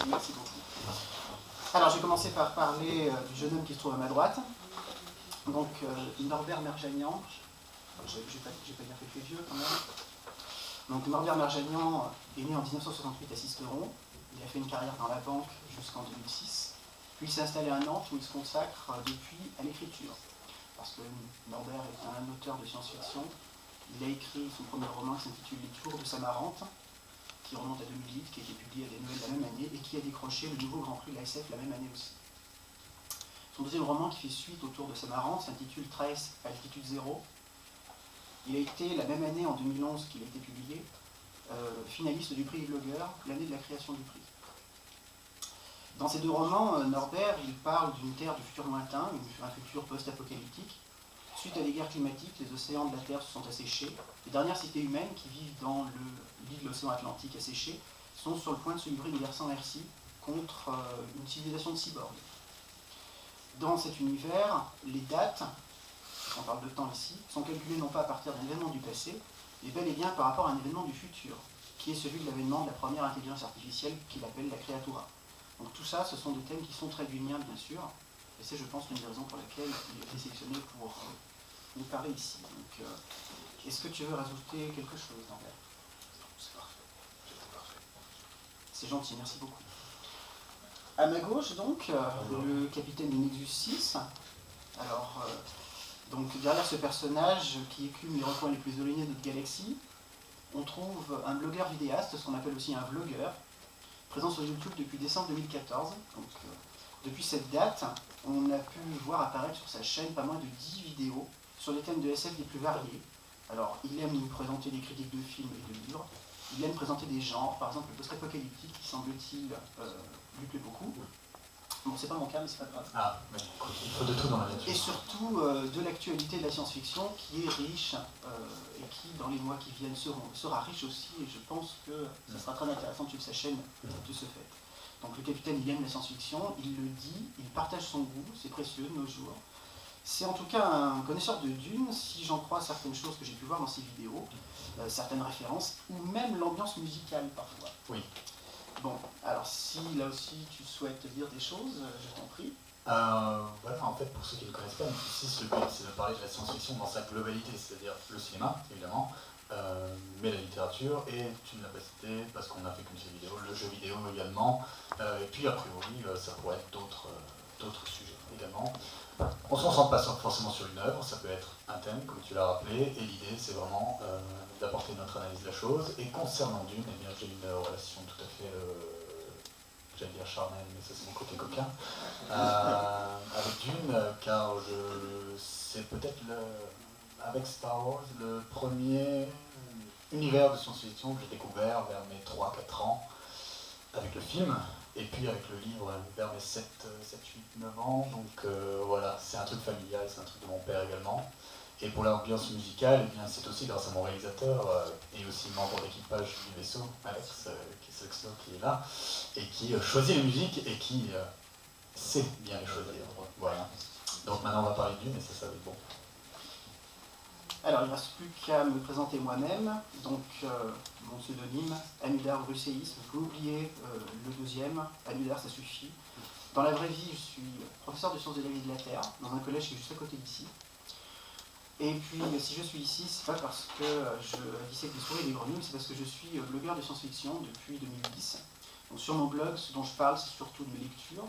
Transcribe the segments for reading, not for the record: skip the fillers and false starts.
Merci beaucoup. Alors, je vais commencer par parler du jeune homme qui se trouve à ma droite. Donc, Norbert Merjanian. Je vais pas dire qu'il fait vieux quand même. Donc, Norbert Merjanian est né en 1968 à Sisteron. Il a fait une carrière dans la banque jusqu'en 2006. Puis il s'est installé à Nantes où il se consacre depuis à l'écriture. Parce que Norbert est un auteur de science-fiction. Il a écrit son premier roman qui s'intitule Les Tours de Samarante, qui remonte à 2008, qui a été publié à des Noëls la même année et qui a décroché le nouveau Grand Prix de l'ASF la même année aussi. Son deuxième roman qui fait suite au Tour de Samarante s'intitule Trace Altitude Zéro. Il a été la même année, en 2011 qu'il a été publié, finaliste du prix des blogueurs, l'année de la création du prix. Dans ces deux romans, Norbert il parle d'une terre du futur lointain, un futur post-apocalyptique. Suite à des guerres climatiques, les océans de la Terre se sont asséchés. Les dernières cités humaines qui vivent dans le lit de l'océan Atlantique asséché sont sur le point de se livrer une guerre sans merci contre une civilisation de cyborgs. Dans cet univers, les dates, on parle de temps ici, sont calculées non pas à partir d'un événement du passé, mais bel et bien par rapport à un événement du futur, qui est celui de l'avènement de la première intelligence artificielle qu'il appelle la créatura. Donc tout ça, ce sont des thèmes qui sont très duniens, bien sûr, et c'est, je pense, l'une des raisons pour laquelle il a été sélectionné pour nous parler ici. Donc, est-ce que tu veux rajouter quelque chose, Norbert? C'est parfait, c'était parfait. C'est gentil, merci beaucoup. À ma gauche, donc, le capitaine du Nexus 6. Alors, donc, derrière ce personnage qui écume les recoins les plus éloignés de notre galaxie, on trouve un blogueur vidéaste, ce qu'on appelle aussi un vlogueur, présent sur YouTube depuis décembre 2014. Donc, depuis cette date, on a pu voir apparaître sur sa chaîne pas moins de 10 vidéos sur les thèmes de SF les plus variés. Alors, il aime nous présenter des critiques de films et de livres, il aime présenter des genres, par exemple le post-apocalyptique qui, semble-t-il, lui plaît beaucoup. Bon, c'est pas mon cas, mais c'est pas grave. Ah, mais il faut de tout dans la nature. Et surtout de l'actualité de la science-fiction qui est riche et qui, dans les mois qui viennent, sera riche aussi. Et je pense que ça sera très intéressant de suivre sa chaîne de ce fait. Donc le capitaine, il aime la science-fiction, il le dit, il partage son goût, c'est précieux de nos jours. C'est en tout cas un connaisseur de Dune, si j'en crois certaines choses que j'ai pu voir dans ses vidéos, certaines références, ou même l'ambiance musicale parfois. Oui. Bon, alors si là aussi tu souhaites dire des choses, je t'en prie. Voilà, en fait, pour ceux qui ne connaissent pas, ici, le but, c'est de parler de la science-fiction dans sa globalité, c'est-à-dire le cinéma, évidemment, mais la littérature, et tu ne l'as pas cité parce qu'on a fait qu'une seule vidéo, le jeu vidéo également, et puis a priori, ça pourrait être d'autres sujets également. On ne se concentre pas forcément sur une œuvre, ça peut être un thème, comme tu l'as rappelé, et l'idée, c'est vraiment d'apporter notre analyse de la chose. Et concernant Dune, eh bien, j'ai une relation tout à fait, j'allais dire charnelle, mais ça c'est mon côté coquin, avec Dune, car c'est peut-être, avec Star Wars, le premier univers de science-fiction que j'ai découvert vers mes 3-4 ans, avec le film. Et puis avec le livre vers mes 7, 8, 9 ans, donc voilà, c'est un truc familial, c'est un truc de mon père également. Et pour l'ambiance musicale, eh bien, c'est aussi grâce à mon réalisateur et aussi membre d'équipage du vaisseau, Alex, qui est là, et qui choisit les musiques et qui sait bien les choisir. Voilà. Donc maintenant on va parler de Dune et ça va être bon. Alors, il ne reste plus qu'à me présenter moi-même. Donc, mon pseudonyme, Anudar Brusseis. Vous pouvez oublier le deuxième. Anudar, ça suffit. Dans la vraie vie, je suis professeur de sciences de la vie de la Terre, dans un collège qui est juste à côté d'ici. Et puis, si je suis ici, c'est pas parce que je dissèque des souris et des grenouilles, c'est parce que je suis blogueur de science-fiction depuis 2010. Donc, sur mon blog, ce dont je parle, c'est surtout de mes lectures,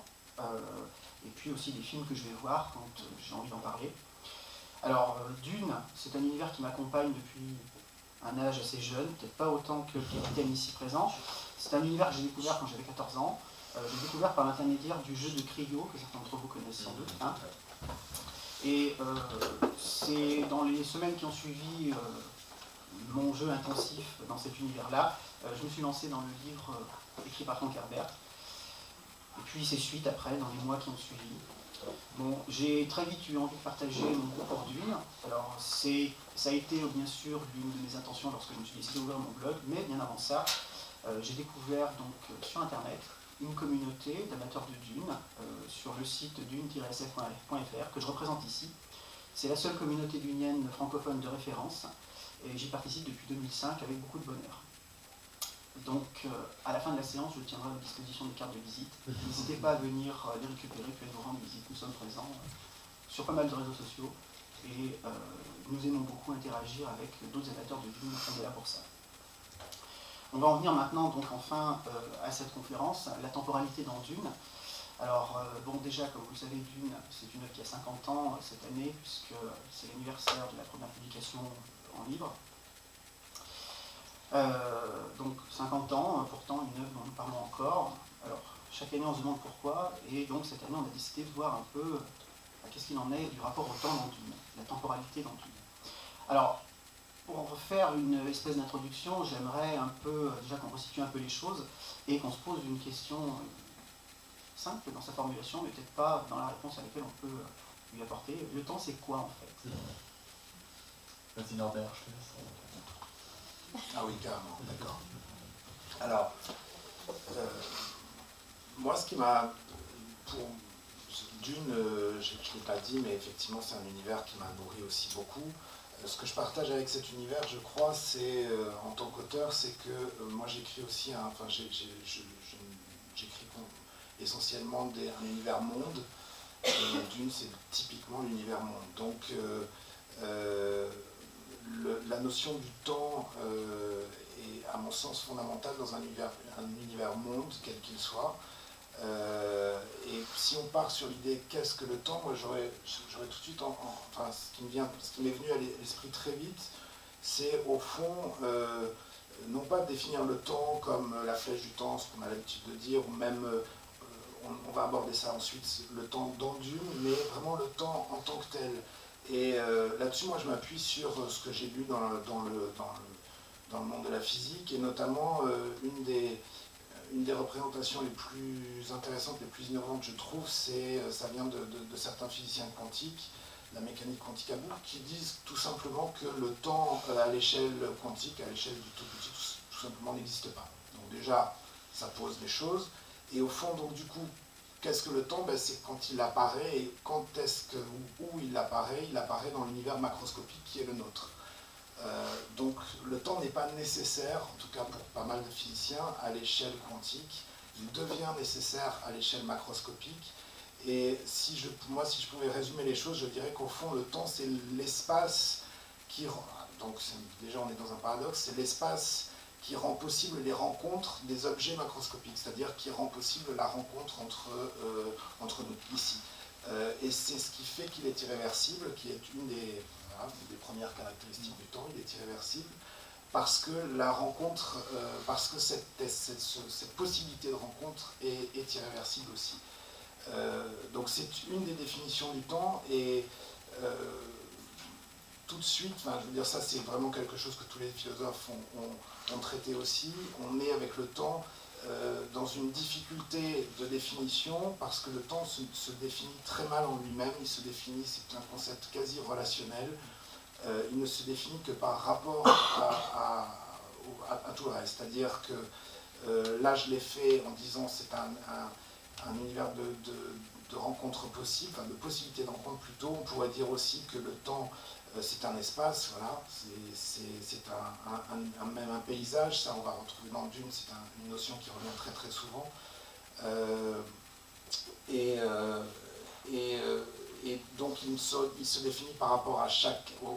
et puis aussi des films que je vais voir quand j'ai envie d'en parler. Alors, Dune, c'est un univers qui m'accompagne depuis un âge assez jeune, peut-être pas autant que le capitaine ici présent. C'est un univers que j'ai découvert quand j'avais 14 ans. J'ai découvert par l'intermédiaire du jeu de Cryo, que certains d'entre vous connaissent sans doute. Hein. Et c'est dans les semaines qui ont suivi mon jeu intensif dans cet univers-là, je me suis lancé dans le livre écrit par Frank Herbert. Et puis ses suites après, dans les mois qui ont suivi. Bon, j'ai très vite eu envie de partager mon goût pour Dune. Alors, ça a été bien sûr l'une de mes intentions lorsque je me suis décidé d'ouvrir mon blog, mais bien avant ça, j'ai découvert donc sur internet une communauté d'amateurs de Dune sur le site dune-sf.fr que je représente ici. C'est la seule communauté dunienne francophone de référence et j'y participe depuis 2005 avec beaucoup de bonheur. Donc, à la fin de la séance, je tiendrai à votre disposition des cartes de visite. N'hésitez pas à venir les récupérer, puis à nous rendre visite. Nous sommes présents sur pas mal de réseaux sociaux et nous aimons beaucoup interagir avec d'autres amateurs de Dune. On est là pour ça. On va en venir maintenant, donc, enfin, à cette conférence, la temporalité dans Dune. Alors, bon, déjà, comme vous le savez, Dune, c'est une œuvre qui a 50 ans cette année, puisque c'est l'anniversaire de la première publication en livre. Donc 50 ans, pourtant une œuvre dont nous parlons encore. Alors chaque année on se demande pourquoi, et donc cette année on a décidé de voir un peu qu'est-ce qu'il en est du rapport au temps dans Dune, la temporalité dans Dune. Alors pour faire une espèce d'introduction, j'aimerais un peu, déjà qu'on restitue un peu les choses, et qu'on se pose une question simple dans sa formulation, mais peut-être pas dans la réponse à laquelle on peut lui apporter. Le temps c'est quoi en fait? Vas-y Norbert, je te laisse. Ah oui, carrément, d'accord. Alors, moi, ce qui m'a... Pour Dune, je ne l'ai pas dit, mais effectivement, c'est un univers qui m'a nourri aussi beaucoup. Ce que je partage avec cet univers, je crois, c'est, en tant qu'auteur, c'est que moi, j'écris aussi, enfin, j'écris essentiellement un univers monde, et Dune, c'est typiquement l'univers monde. Donc, la notion du temps est, à mon sens, fondamentale dans un univers monde, quel qu'il soit. Et si on part sur l'idée qu'est-ce que le temps, moi j'aurais tout de suite, enfin, ce qui m'est venu à l'esprit très vite, c'est au fond, non pas définir le temps comme la flèche du temps, ce qu'on a l'habitude de dire, ou même, on va aborder ça ensuite, le temps dans Dune, mais vraiment le temps en tant que tel. Et là-dessus, moi, je m'appuie sur ce que j'ai lu dans le monde de la physique, et notamment une des représentations les plus intéressantes, les plus innovantes, je trouve, ça vient de certains physiciens quantiques, la mécanique quantique à boucle, qui disent tout simplement que le temps à l'échelle quantique, à l'échelle du tout petit, tout simplement n'existe pas. Donc déjà, ça pose des choses, et au fond, donc du coup, qu'est-ce que le temps? C'est quand il apparaît, et quand est-ce que, où il apparaît dans l'univers macroscopique qui est le nôtre. Donc le temps n'est pas nécessaire, en tout cas pour pas mal de physiciens, à l'échelle quantique. Il devient nécessaire à l'échelle macroscopique. Et si je pouvais résumer les choses, je dirais qu'au fond, le temps, c'est l'espace qui... Donc déjà, on est dans un paradoxe, c'est l'espace qui rend possible les rencontres des objets macroscopiques, c'est-à-dire qui rend possible la rencontre entre nous, ici. Et c'est ce qui fait qu'il est irréversible, qui est une des premières caractéristiques du temps. Il est irréversible parce que la rencontre, parce que cette possibilité de rencontre est irréversible aussi. Donc c'est une des définitions du temps, et tout de suite, enfin, je veux dire, ça c'est vraiment quelque chose que tous les philosophes ont traité aussi. On est avec le temps dans une difficulté de définition, parce que le temps se définit très mal en lui-même. Il se définit, c'est un concept quasi relationnel. Il ne se définit que par rapport à tout le reste. C'est-à-dire que là, je l'ai fait en disant c'est un univers de rencontres possibles, enfin de possibilités de rencontres plutôt. On pourrait dire aussi que le temps, c'est un espace, voilà, c'est même un paysage, ça on va retrouver dans Dune, c'est une notion qui revient très très souvent. Et donc il se définit par rapport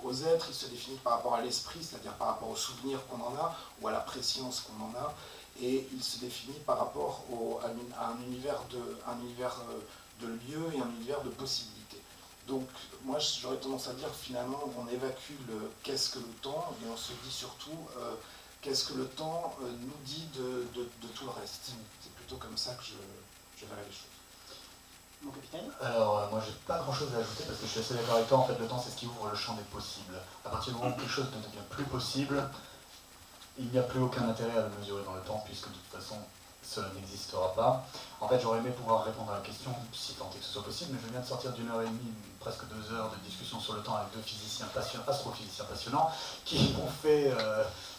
aux êtres, il se définit par rapport à l'esprit, c'est-à-dire par rapport aux souvenirs qu'on en a, ou à la préscience qu'on en a, et il se définit par rapport à un univers de lieux et un univers de possibilités. Donc moi j'aurais tendance à dire finalement on évacue le qu'est-ce que le temps, et on se dit surtout qu'est-ce que le temps nous dit de tout le reste. C'est plutôt comme ça que je verrai les choses. Mon capitaine? Alors, moi, j'ai pas grand-chose à ajouter parce que je suis assez d'accord avec toi. En fait, le temps, c'est ce qui ouvre le champ des possibles. À partir du moment où quelque chose ne devient plus possible, il n'y a plus aucun intérêt à le mesurer dans le temps, puisque de toute façon, cela n'existera pas. En fait, j'aurais aimé pouvoir répondre à la question, si tant est que ce soit possible, mais je viens de sortir d'une heure et demie, presque 2 heures de discussion sur le temps avec 2 astrophysiciens passionnants, qui m'ont fait...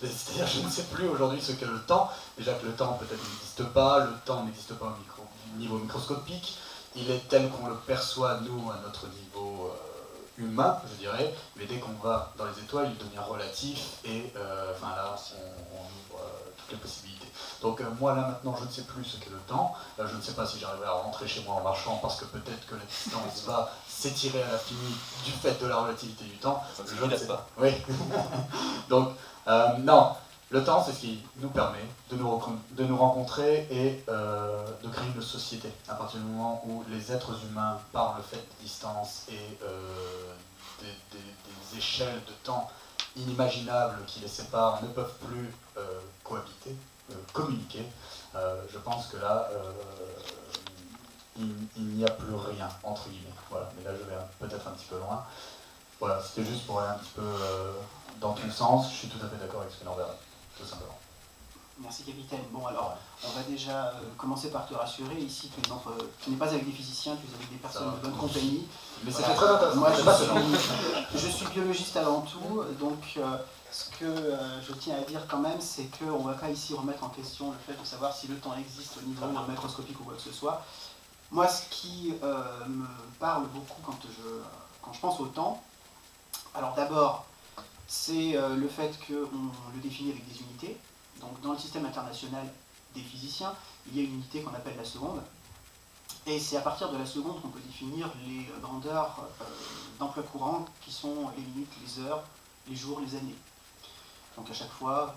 c'est-à-dire, je ne sais plus aujourd'hui ce qu'est le temps. Déjà que le temps, peut-être, n'existe pas. Le temps n'existe pas au niveau microscopique. Il est tel qu'on le perçoit, nous, à notre niveau humain, je dirais, mais dès qu'on va dans les étoiles, il devient relatif, et enfin là, on ouvre toute toutes les possibilités. Donc moi là maintenant je ne sais plus ce qu'est le temps, je ne sais pas si j'arriverai à rentrer chez moi en marchant parce que peut-être que la distance va s'étirer à l'infini du fait de la relativité du temps. Ça ne se pas. Oui. Donc non, le temps c'est ce qui nous permet de nous rencontrer et de créer une société. À partir du moment où les êtres humains, par le fait de distance et des échelles de temps inimaginables qui les séparent, ne peuvent plus cohabiter, communiquer, je pense que là, il n'y a plus rien, entre guillemets. Voilà. Mais là, je vais peut-être un petit peu loin. Voilà, c'était juste pour aller un petit peu dans ton sens. Je suis tout à fait d'accord avec ce que Norbert a dit, tout simplement. Merci capitaine. Bon alors, on va déjà commencer par te rassurer. Ici, tu n'es pas avec des physiciens, tu es avec des personnes de bonne compagnie. Mais voilà. c'était très intéressant. Moi, je suis biologiste avant tout, donc ce que je tiens à dire quand même, c'est qu'on ne va pas ici remettre en question le fait de savoir si le temps existe au niveau macroscopique ou quoi que ce soit. Moi, ce qui me parle beaucoup quand je pense au temps, alors d'abord, c'est le fait qu'on le définit avec des unités. Donc dans le système international des physiciens, il y a une unité qu'on appelle la seconde. Et c'est à partir de la seconde qu'on peut définir les grandeurs d'emploi courant qui sont les minutes, les heures, les jours, les années. Donc à chaque fois,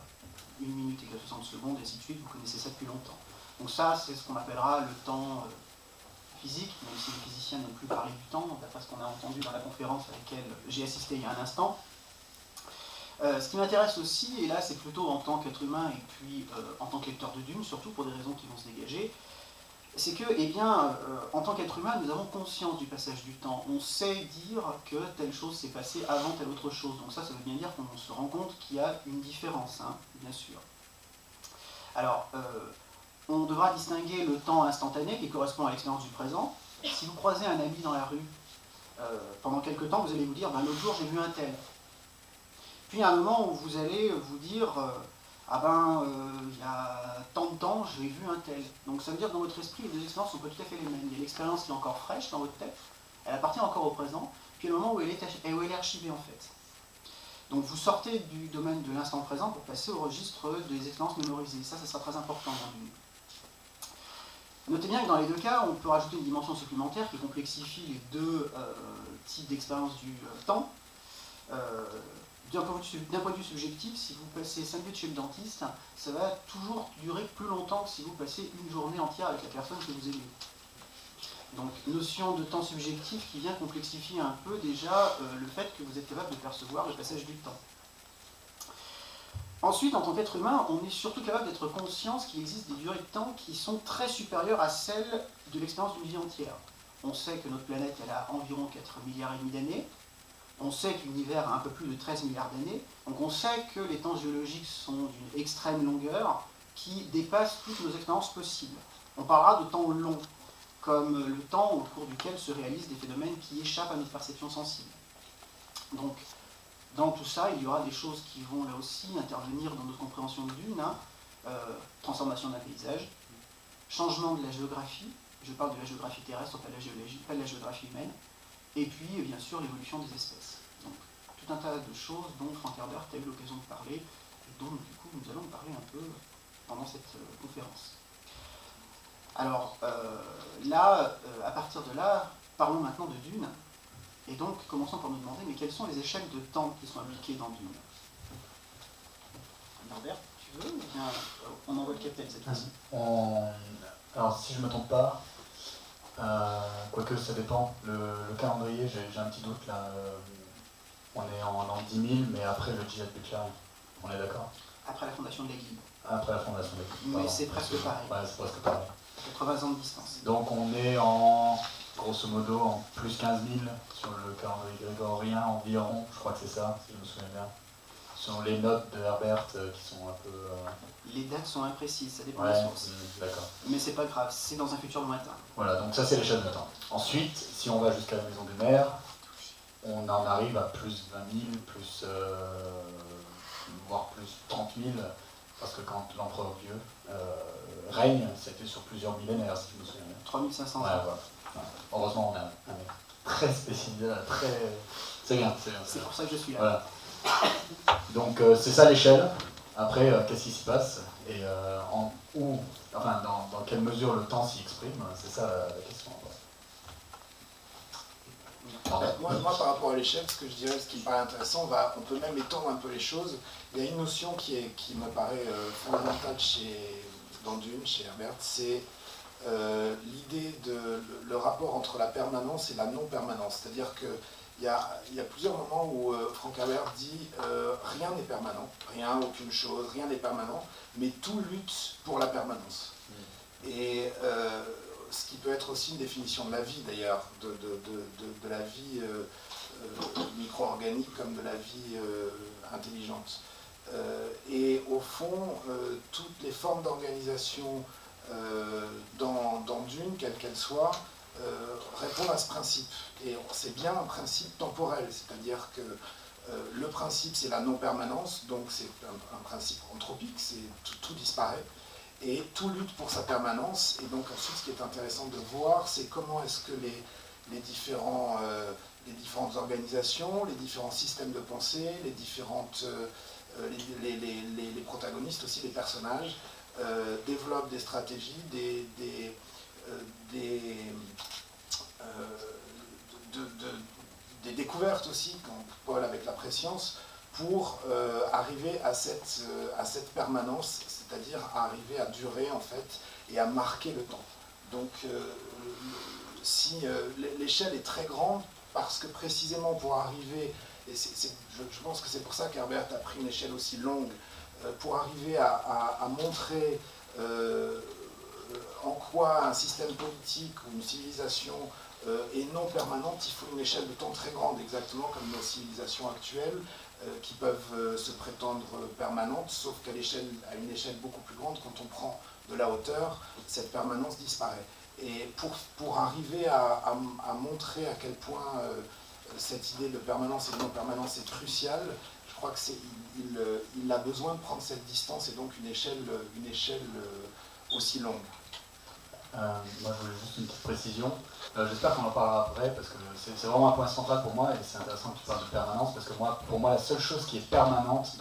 une minute égale 60 secondes, et ainsi de suite, vous connaissez ça depuis longtemps. Donc ça, c'est ce qu'on appellera le temps physique, même si les physiciens n'aiment plus parler du temps, d'après ce qu'on a entendu dans la conférence à laquelle j'ai assisté il y a un instant. Ce qui m'intéresse aussi, et là c'est plutôt en tant qu'être humain et puis en tant que lecteur de Dune, surtout pour des raisons qui vont se dégager, c'est que, eh bien, en tant qu'être humain, nous avons conscience du passage du temps. On sait dire que telle chose s'est passée avant telle autre chose. Donc ça veut bien dire qu'on se rend compte qu'il y a une différence, hein, bien sûr. Alors, on devra distinguer le temps instantané qui correspond à l'expérience du présent. Si vous croisez un ami dans la rue, pendant quelque temps, vous allez vous dire, ben, l'autre jour j'ai vu un tel. Puis à un moment où vous allez vous dire, il y a tant de temps, j'ai vu un tel. Donc ça veut dire que dans votre esprit, les deux expériences ne sont pas tout à fait les mêmes. Il y a l'expérience qui est encore fraîche dans votre tête, elle appartient encore au présent, puis le moment où elle est archivée en fait. Donc vous sortez du domaine de l'instant présent pour passer au registre des expériences mémorisées. Ça sera très important dans Dune. Notez bien que dans les deux cas, on peut rajouter une dimension supplémentaire qui complexifie les deux types d'expérience du temps. D'un point de vue subjectif, si vous passez 5 minutes chez le dentiste, ça va toujours durer plus longtemps que si vous passez une journée entière avec la personne que vous aimez. Donc, notion de temps subjectif qui vient complexifier un peu déjà le fait que vous êtes capable de percevoir le passage du temps. Ensuite, en tant qu'être humain, on est surtout capable d'être conscient qu'il existe des durées de temps qui sont très supérieures à celles de l'expérience d'une vie entière. On sait que notre planète elle a environ 4,5 milliards d'années. On sait que l'univers a un peu plus de 13 milliards d'années, donc on sait que les temps géologiques sont d'une extrême longueur qui dépasse toutes nos expériences possibles. On parlera de temps long, comme le temps au cours duquel se réalisent des phénomènes qui échappent à notre perception sensible. Donc, dans tout ça, il y aura des choses qui vont là aussi intervenir dans notre compréhension de Dune, transformation d'un paysage, changement de la géographie, je parle de la géographie terrestre, pas de la géographie humaine, et puis, bien sûr, l'évolution des espèces. Donc, tout un tas de choses dont Frank Herbert a eu l'occasion de parler, et dont, du coup, nous allons parler un peu pendant cette conférence. Alors, à partir de là, parlons maintenant de Dune, et donc, commençons par nous demander, mais quelles sont les échelles de temps qui sont impliquées dans Dune? Norbert, tu veux, ou bien on envoie le capitaine cette fois-ci? Alors, si je ne me trompe pas, quoique ça dépend, le calendrier, j'ai un petit doute là, on est en l'an 10 000, mais après le djihad Butler, on est d'accord? Après la fondation de l'Église. Après la fondation de l'Église. Mais c'est presque pareil. Ouais, c'est presque pareil. 80 ans de distance. Donc on est en, grosso modo, en plus 15 000 sur le calendrier grégorien environ, je crois que c'est ça, si je me souviens bien. Selon les notes de Herbert qui sont un peu... Les dates sont imprécises, ça dépend ouais, des sources. D'accord. Mais c'est pas grave, c'est dans un futur lointain. Voilà, donc ça c'est l'échelle de temps. Ensuite, si on va jusqu'à la maison du maire, on en arrive à plus 20 000, plus, voire plus 30 000, parce que quand l'empereur Dieu règne, c'était sur plusieurs millénaires, si je me souviens bien. 3500 ans. Ouais, voilà. Heureusement, on a un mec très spécialisé, très... C'est bien, c'est bien. C'est pour ça que je suis là. Voilà. Donc c'est ça l'échelle. Après, qu'est-ce qui s'y passe et dans quelle mesure le temps s'y exprime, c'est ça la question. Moi, par rapport à l'échelle, ce que je dirais, ce qui me paraît intéressant, on peut même étendre un peu les choses. Il y a une notion qui me paraît fondamentale dans Dune, chez Herbert, c'est l'idée le rapport entre la permanence et la non-permanence. C'est-à-dire qu'il y a plusieurs moments où Frank Herbert dit rien n'est permanent, rien, aucune chose, rien n'est permanent, mais tout lutte pour la permanence. Et ce qui peut être aussi une définition de la vie d'ailleurs, de la vie micro-organique comme de la vie intelligente. Et au fond, toutes les formes d'organisation dans Dune, quelle qu'elle soit, répondent à ce principe. Et c'est bien un principe temporel, c'est-à-dire que le principe c'est la non-permanence, donc c'est un principe anthropique, tout disparaît. Et tout lutte pour sa permanence. Et donc ensuite, ce qui est intéressant de voir, c'est comment est-ce que les différentes organisations, les différents systèmes de pensée, les protagonistes aussi, les personnages, développent des stratégies, des découvertes aussi, comme Paul avec la préscience, pour arriver à cette permanence, c'est-à-dire arriver à durer en fait et à marquer le temps. Donc si l'échelle est très grande, parce que précisément pour arriver, et je pense que c'est pour ça qu'Herbert a pris une échelle aussi longue, pour arriver à montrer en quoi un système politique ou une civilisation est non permanente, il faut une échelle de temps très grande, exactement comme nos civilisations actuelles, qui peuvent se prétendre permanentes, sauf qu'à une échelle beaucoup plus grande, quand on prend de la hauteur, cette permanence disparaît. Et pour arriver à montrer à quel point cette idée de permanence et de non-permanence est cruciale, je crois qu'il a besoin de prendre cette distance et donc une échelle aussi longue. Moi, je voulais juste une petite précision. J'espère qu'on en parlera après, parce que c'est vraiment un point central pour moi, et c'est intéressant que tu parles de permanence, parce que pour moi, la seule chose qui est permanente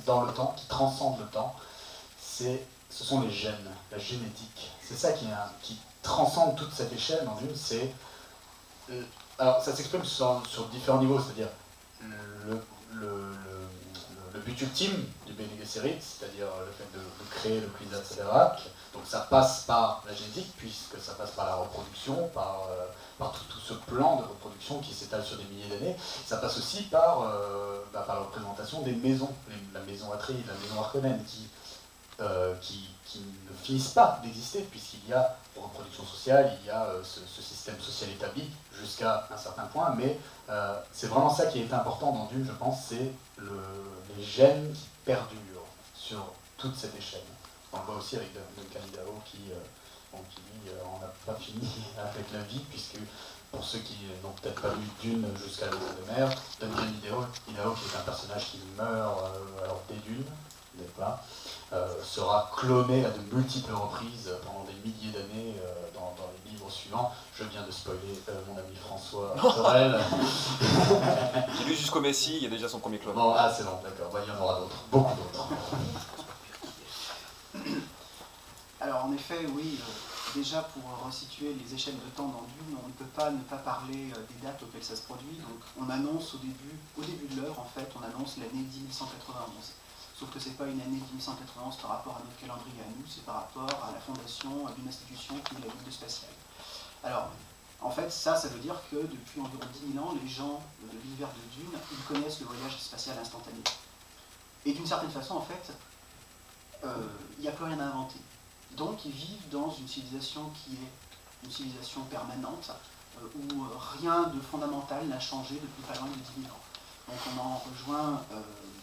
dans le temps, qui transcende le temps, ce sont les gènes, la génétique. C'est ça qui transcende toute cette échelle dans Dune. Alors, ça s'exprime sur différents niveaux, c'est-à-dire le but ultime du Bene Gesserit, c'est-à-dire le fait de créer le Kwisatz Haderach. Donc ça passe par la génétique, puisque ça passe par la reproduction, par tout ce plan de reproduction qui s'étale sur des milliers d'années. Ça passe aussi par la représentation des maisons, la maison Atreides, la maison Harkonnen, qui ne finissent pas d'exister, puisqu'il y a reproduction sociale, il y a ce système social établi jusqu'à un certain point, mais c'est vraiment ça qui est important dans Dune, je pense, c'est les gènes qui perdurent sur toute cette échelle. On le voit aussi avec Duncan Idaho qui dit on n'a pas fini avec la vie, puisque pour ceux qui n'ont peut-être pas lu Dune jusqu'à l'eau de mer, Duncan Idaho qui est un personnage qui meurt alors dès Dune, sera cloné à de multiples reprises pendant des milliers d'années dans les livres suivants. Je viens de spoiler mon ami François Sorel. J'ai lu jusqu'au Messie, il y a déjà son premier clone. Bon, c'est bon, d'accord, il y en aura d'autres, beaucoup d'autres. Alors en effet, oui, déjà pour resituer les échelles de temps dans Dune, on ne peut pas ne pas parler des dates auxquelles ça se produit. Donc on annonce au début de l'œuvre, en fait, on annonce l'année 1191. Sauf que ce n'est pas une année 1191 par rapport à notre calendrier à nous, c'est par rapport à la fondation d'une institution qui est la Ligue spatiale. Alors, en fait, ça veut dire que depuis environ 10 000 ans, les gens de l'univers de Dune, ils connaissent le voyage spatial instantané. Et d'une certaine façon, en fait, il n'y a plus rien à inventer. Donc ils vivent dans une civilisation qui est une civilisation permanente, où rien de fondamental n'a changé depuis pas loin de 10 000 ans. Donc on en rejoint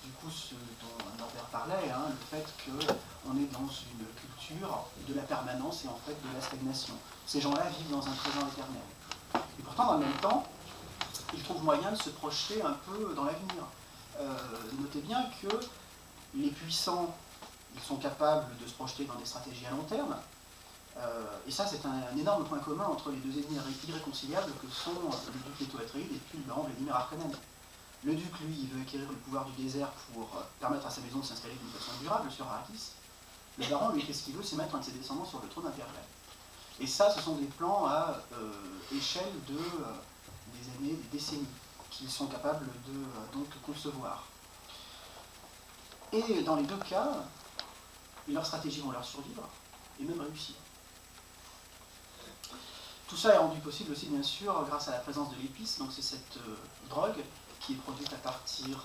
du coup ce dont Norbert parlait, le fait qu'on est dans une culture de la permanence et en fait de la stagnation. Ces gens-là vivent dans un présent éternel. Et pourtant, dans le même temps, ils trouvent moyen de se projeter un peu dans l'avenir. Notez bien que les puissants, ils sont capables de se projeter dans des stratégies à long terme. Et ça, c'est un énorme point commun entre les deux ennemis irréconciliables que sont le duc Leto Atreides et puis le baron Vladimir Harkonnen. Le duc, lui, il veut acquérir le pouvoir du désert pour permettre à sa maison de s'installer d'une façon durable sur Arrakis. Le baron, lui, qu'est-ce qu'il veut? C'est mettre un de ses descendants sur le trône impérial. Et ça, ce sont des plans à échelle de des années, des décennies, qu'ils sont capables de donc concevoir. Et dans les deux cas, leurs stratégies vont leur survivre, et même réussir. Tout ça est rendu possible aussi, bien sûr, grâce à la présence de l'épice, donc c'est cette drogue qui est produite à partir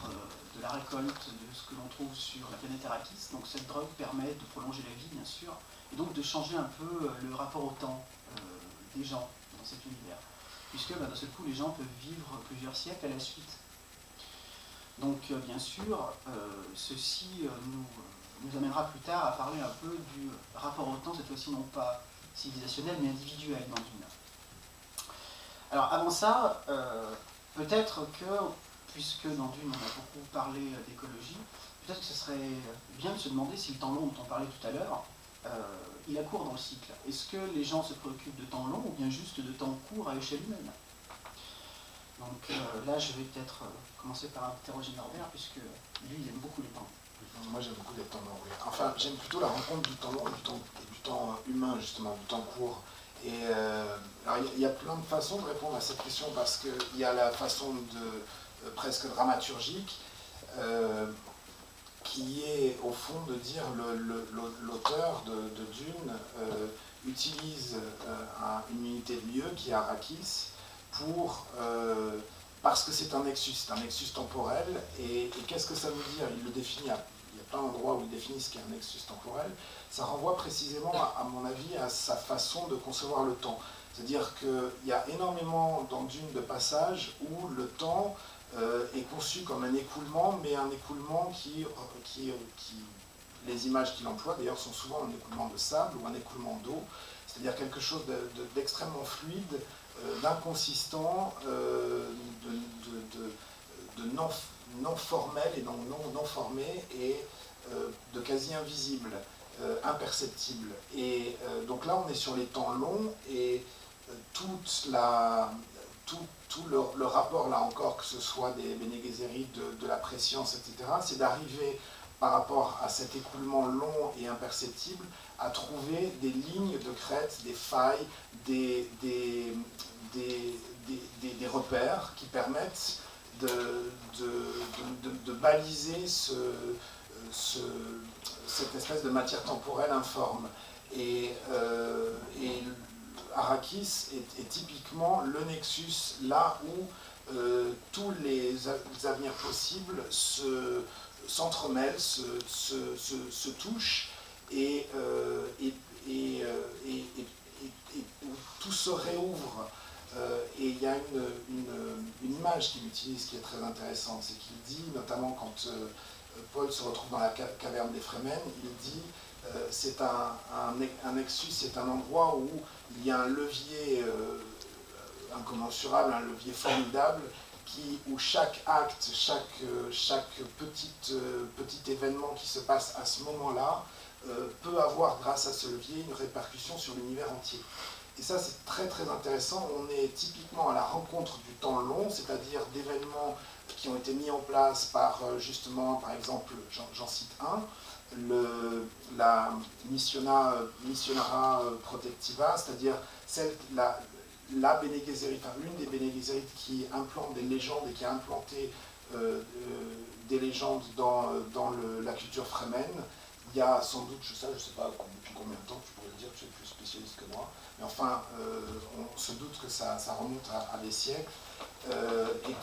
de la récolte de ce que l'on trouve sur la planète Arrakis. Donc cette drogue permet de prolonger la vie, bien sûr, et donc de changer un peu le rapport au temps des gens dans cet univers. Puisque d'un seul coup, les gens peuvent vivre plusieurs siècles à la suite. Donc bien sûr, ceci nous amènera plus tard à parler un peu du rapport au temps, cette fois-ci non pas civilisationnel, mais individuel dans Dune. Alors avant ça, peut-être que, puisque dans Dune on a beaucoup parlé d'écologie, peut-être que ce serait bien de se demander si le temps long dont on parlait tout à l'heure, il a cours dans le cycle. Est-ce que les gens se préoccupent de temps long ou bien juste de temps court à échelle humaine? Donc là, je vais peut-être commencer par interroger Norbert, puisque lui, il aime beaucoup les temps. Moi, j'aime beaucoup les temps longs. Oui. Enfin, j'aime plutôt la rencontre du temps long et du temps humain, justement, du temps court. Et alors, il y a plein de façons de répondre à cette question, parce qu'il y a la façon presque dramaturgique, qui est au fond de dire l'auteur de Dune utilise une unité de lieu qui est Arrakis parce que c'est un nexus temporel. Et qu'est-ce que ça veut dire? Il le définit, il y a plein d'endroits où il définit ce qu'est un nexus temporel. Ça renvoie précisément, à mon avis, à sa façon de concevoir le temps. C'est-à-dire qu'il y a énormément dans Dune de passages où le temps est conçu comme un écoulement, mais un écoulement les images qu'il emploie d'ailleurs sont souvent un écoulement de sable ou un écoulement d'eau, c'est-à-dire quelque chose d'extrêmement fluide, d'inconsistant, de non formel et non formé, et de quasi invisible, imperceptible. Et donc là on est sur les temps longs, et tout le rapport, là encore, que ce soit des Bene Gesserit, de la préscience, etc., c'est d'arriver, par rapport à cet écoulement long et imperceptible, à trouver des lignes de crête, des failles, des repères qui permettent de baliser cette espèce de matière temporelle informe. Et Arrakis est typiquement le nexus, là où tous les avenirs possibles s'entremêlent, se touchent, et où tout se réouvre. Et il y a une image qu'il utilise qui est très intéressante, c'est qu'il dit, notamment quand Paul se retrouve dans la caverne des Fremen, il dit c'est un nexus, c'est un endroit où il y a un levier incommensurable, un levier formidable, où chaque acte, chaque petit événement qui se passe à ce moment-là peut avoir, grâce à ce levier, une répercussion sur l'univers entier. Et ça, c'est très très intéressant. On est typiquement à la rencontre du temps long, c'est-à-dire d'événements qui ont été mis en place par, justement, par exemple, j'en cite un, la Missionara Protectiva, c'est-à-dire la Bene Gesserit, enfin l'une des Bene Gesserit qui implante des légendes et qui a implanté des légendes dans la culture Fremen. Il y a sans doute, je sais pas depuis combien de temps, tu pourrais le dire, tu es plus spécialiste que moi, mais enfin, on se doute que ça remonte à des siècles, et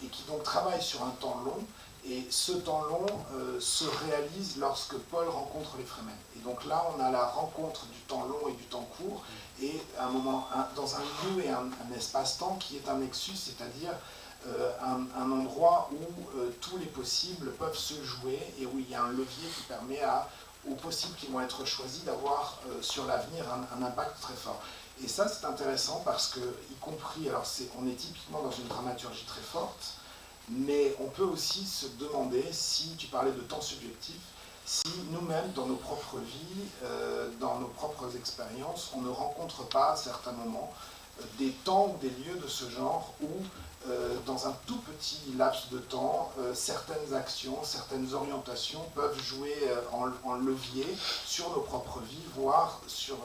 qui donc travaille sur un temps long, et ce temps long se réalise lorsque Paul rencontre les Fremen. Et donc là, on a la rencontre du temps long et du temps court, et dans un lieu et un espace-temps qui est un nexus, c'est-à-dire un endroit où tous les possibles peuvent se jouer, et où il y a un levier qui permet aux possibles qui vont être choisis d'avoir sur l'avenir un impact très fort. Et ça, c'est intéressant parce que, y compris, alors on est typiquement dans une dramaturgie très forte, mais on peut aussi se demander, si tu parlais de temps subjectif, si nous-mêmes, dans nos propres vies, dans nos propres expériences, on ne rencontre pas à certains moments des temps ou des lieux de ce genre où, dans un tout petit laps de temps, certaines actions, certaines orientations peuvent jouer en levier sur nos propres vies, voire sur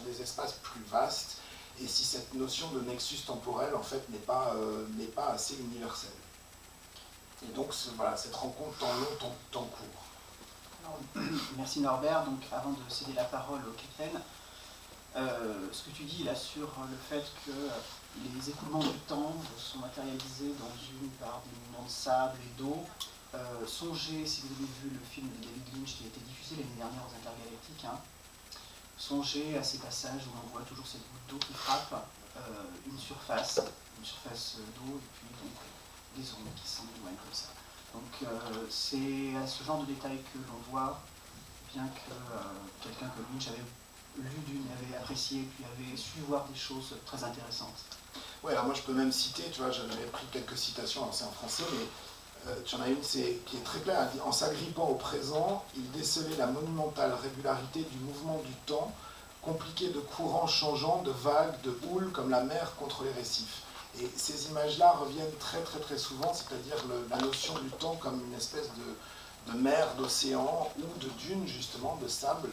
des espaces plus vastes, et si cette notion de nexus temporel, en fait, n'est pas assez universelle. Et donc, voilà, cette rencontre temps long, temps court. Alors, merci Norbert. Donc, avant de céder la parole au capitaine, ce que tu dis là sur le fait que les écoulements du temps sont matérialisés dans une par des mouvements de sable et d'eau. Songez, si vous avez vu le film de David Lynch qui a été diffusé l'année dernière aux Intergalactiques, hein, songez à ces passages où on voit toujours cette goutte d'eau qui frappe une surface d'eau et puis donc des ondes qui s'éloignent comme ça. Donc c'est à ce genre de détails que l'on voit, bien que quelqu'un comme Lynch avait lu Dune, avait apprécié, puis avait su voir des choses très intéressantes. Ouais, alors moi je peux même citer, tu vois, j'avais pris quelques citations, alors c'est en français, mais tu en as une qui est très claire, elle dit « En s'agrippant au présent, il décelait la monumentale régularité du mouvement du temps, compliqué de courants changeants, de vagues, de houles, comme la mer contre les récifs. » Et ces images-là reviennent très très très souvent, c'est-à-dire la notion du temps comme une espèce de mer, d'océan, ou de dune justement, de sable,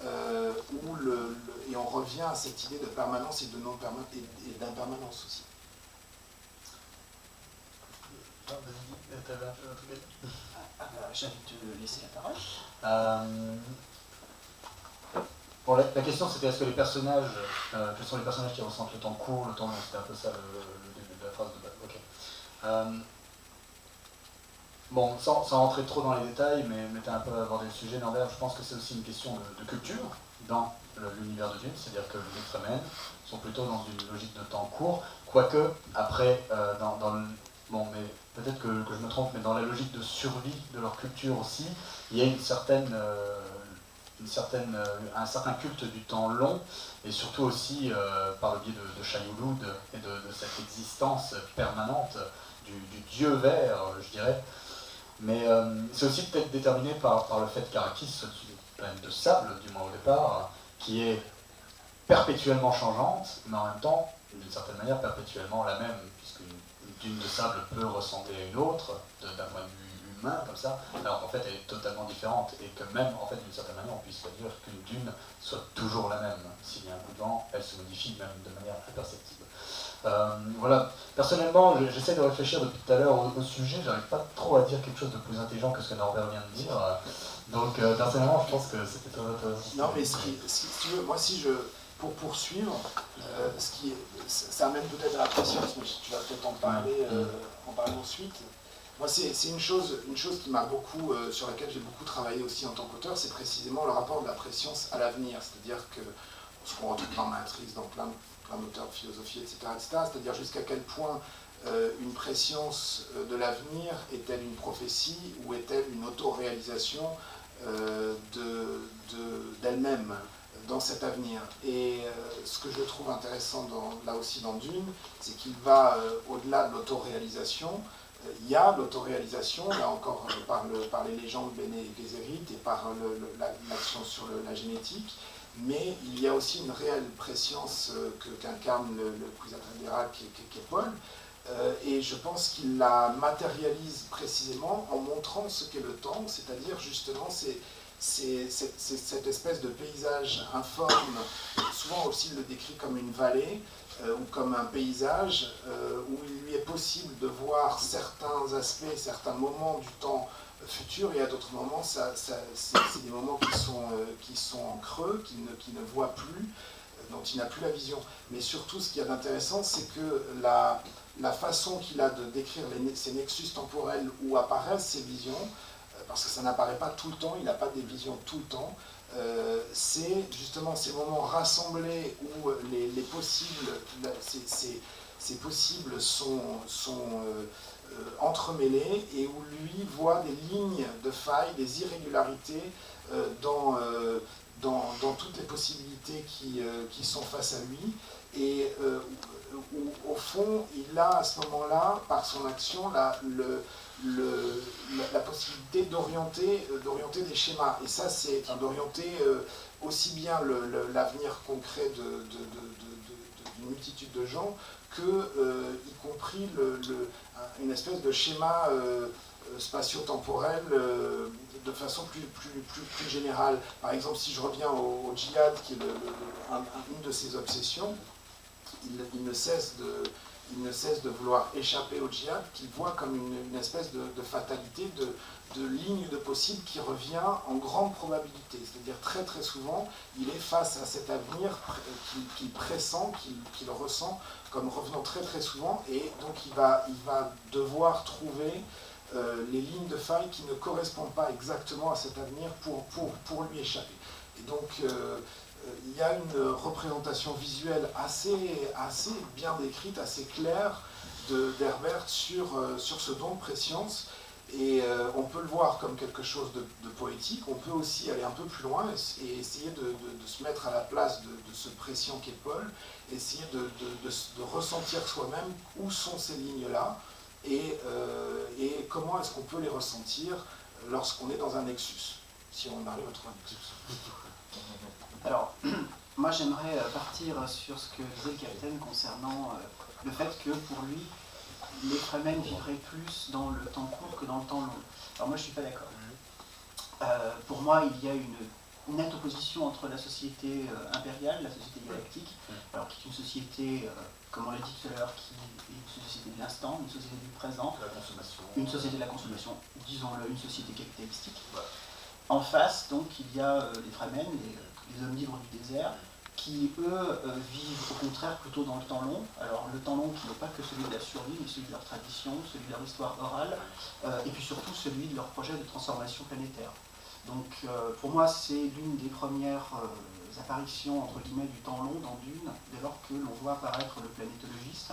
et on revient à cette idée de permanence et d'impermanence aussi. J'avais te laisser la parole. Bon, la question c'était est-ce que les personnages, quels sont les personnages qui ressentent le temps court, le temps long, c'était un peu ça le début de la phrase de base. Ok. Bon, sans rentrer trop dans les détails, mais tu as un peu abordé le sujet, Norbert, je pense que c'est aussi une question de culture dans l'univers de Dune, c'est-à-dire que les Fremen sont plutôt dans une logique de temps court, quoique, après, bon, mais peut-être que je me trompe, mais dans la logique de survie de leur culture aussi, il y a un certain culte du temps long, et surtout aussi par le biais de Shai-Hulud et de cette existence permanente du dieu vert, je dirais. Mais c'est aussi peut-être déterminé par le fait qu'Arrakis soit une planète de sable, du moins au départ, qui est perpétuellement changeante, mais en même temps, d'une certaine manière, perpétuellement la même, puisqu'une dune de sable peut ressembler à une autre, d'un point de vue humain, comme ça, alors qu'en fait elle est totalement différente, et que même, en fait, d'une certaine manière, on puisse pas dire qu'une dune soit toujours la même. S'il y a un coup de vent, elle se modifie même de manière imperceptible. Voilà, personnellement, j'essaie de réfléchir depuis tout à l'heure au sujet, j'arrive pas trop à dire quelque chose de plus intelligent que ce que Norbert vient de dire, donc personnellement, je pense que c'était très intéressant. Non, mais si tu veux, moi, pour poursuivre, ça amène peut-être à la patience, mais tu vas peut-être en parler ensuite. Moi, c'est une chose qui m'a beaucoup, sur laquelle j'ai beaucoup travaillé aussi en tant qu'auteur, c'est précisément le rapport de la préscience à l'avenir, c'est-à-dire que ce qu'on retrouve dans Matrix, dans plein d'auteurs de philosophie, etc., c'est-à-dire jusqu'à quel point une préscience de l'avenir est-elle une prophétie ou est-elle une autoréalisation d'elle-même dans cet avenir. Et ce que je trouve intéressant là aussi dans Dune, c'est qu'il va au-delà de l'autoréalisation. Il y a l'autoréalisation, là encore par les légendes Bene Gesserit et par l'action sur la génétique, mais il y a aussi une réelle préscience qu'incarne le Kwisatz Haderach qui est Paul, et je pense qu'il la matérialise précisément en montrant ce qu'est le temps, c'est-à-dire justement cette espèce de paysage informe, souvent aussi il le décrit comme une vallée ou comme un paysage où il lui est possible de voir certains aspects, certains moments du temps futur, et à d'autres moments, c'est des moments qui sont en creux, qu'il ne voit plus, dont il n'a plus la vision. Mais surtout, ce qu'il y a d'intéressant, c'est que la façon qu'il a de décrire ces nexus temporels où apparaissent ces visions, parce que ça n'apparaît pas tout le temps, il n'a pas des visions tout le temps, c'est justement ces moments rassemblés où les possibles, ces possibles sont entremêlés et où lui voit des lignes de failles, des irrégularités dans toutes les possibilités qui sont face à lui, et où au fond il a à ce moment-là, par son action, la possibilité d'orienter des schémas, et ça c'est d'orienter aussi bien l'avenir concret une multitude de gens, y compris une espèce de schéma spatio-temporel de façon plus générale. Par exemple, si je reviens au djihad, qui est une de ses obsessions, il ne cesse de vouloir échapper au djihad, qu'il voit comme une espèce de fatalité, de ligne de possible qui revient en grande probabilité. C'est-à-dire très très souvent, il est face à cet avenir qu'il pressent, qu'il ressent comme revenant très très souvent, et donc il va devoir trouver les lignes de faille qui ne correspondent pas exactement à cet avenir pour lui échapper. Et donc il y a une représentation visuelle assez bien décrite, assez claire d'Herbert sur ce don de préscience. Et on peut le voir comme quelque chose de poétique, on peut aussi aller un peu plus loin et essayer de se mettre à la place de ce prescient qu'est Paul, essayer de ressentir soi-même où sont ces lignes-là et comment est-ce qu'on peut les ressentir lorsqu'on est dans un nexus, si on arrive à trouver un nexus. Alors, moi j'aimerais partir sur ce que disait le capitaine concernant le fait que pour lui, les Fremen vivraient plus dans le temps court que dans le temps long. Alors moi je ne suis pas d'accord. Pour moi il y a une nette opposition entre la société impériale, la société galactique, alors qui est une société, comme on l'a dit tout à l'heure, qui est une société de l'instant, une société du présent, une société de la consommation, disons-le, une société capitalistique. En face, donc, il y a les Fremen, les hommes libres du désert, qui, eux, vivent au contraire plutôt dans le temps long. Alors, le temps long qui n'est pas que celui de la survie, mais celui de leur tradition, celui de leur histoire orale, et puis surtout celui de leur projet de transformation planétaire. Donc, pour moi, c'est l'une des premières apparitions, entre guillemets, du temps long dans Dune, dès lors que l'on voit apparaître le planétologiste,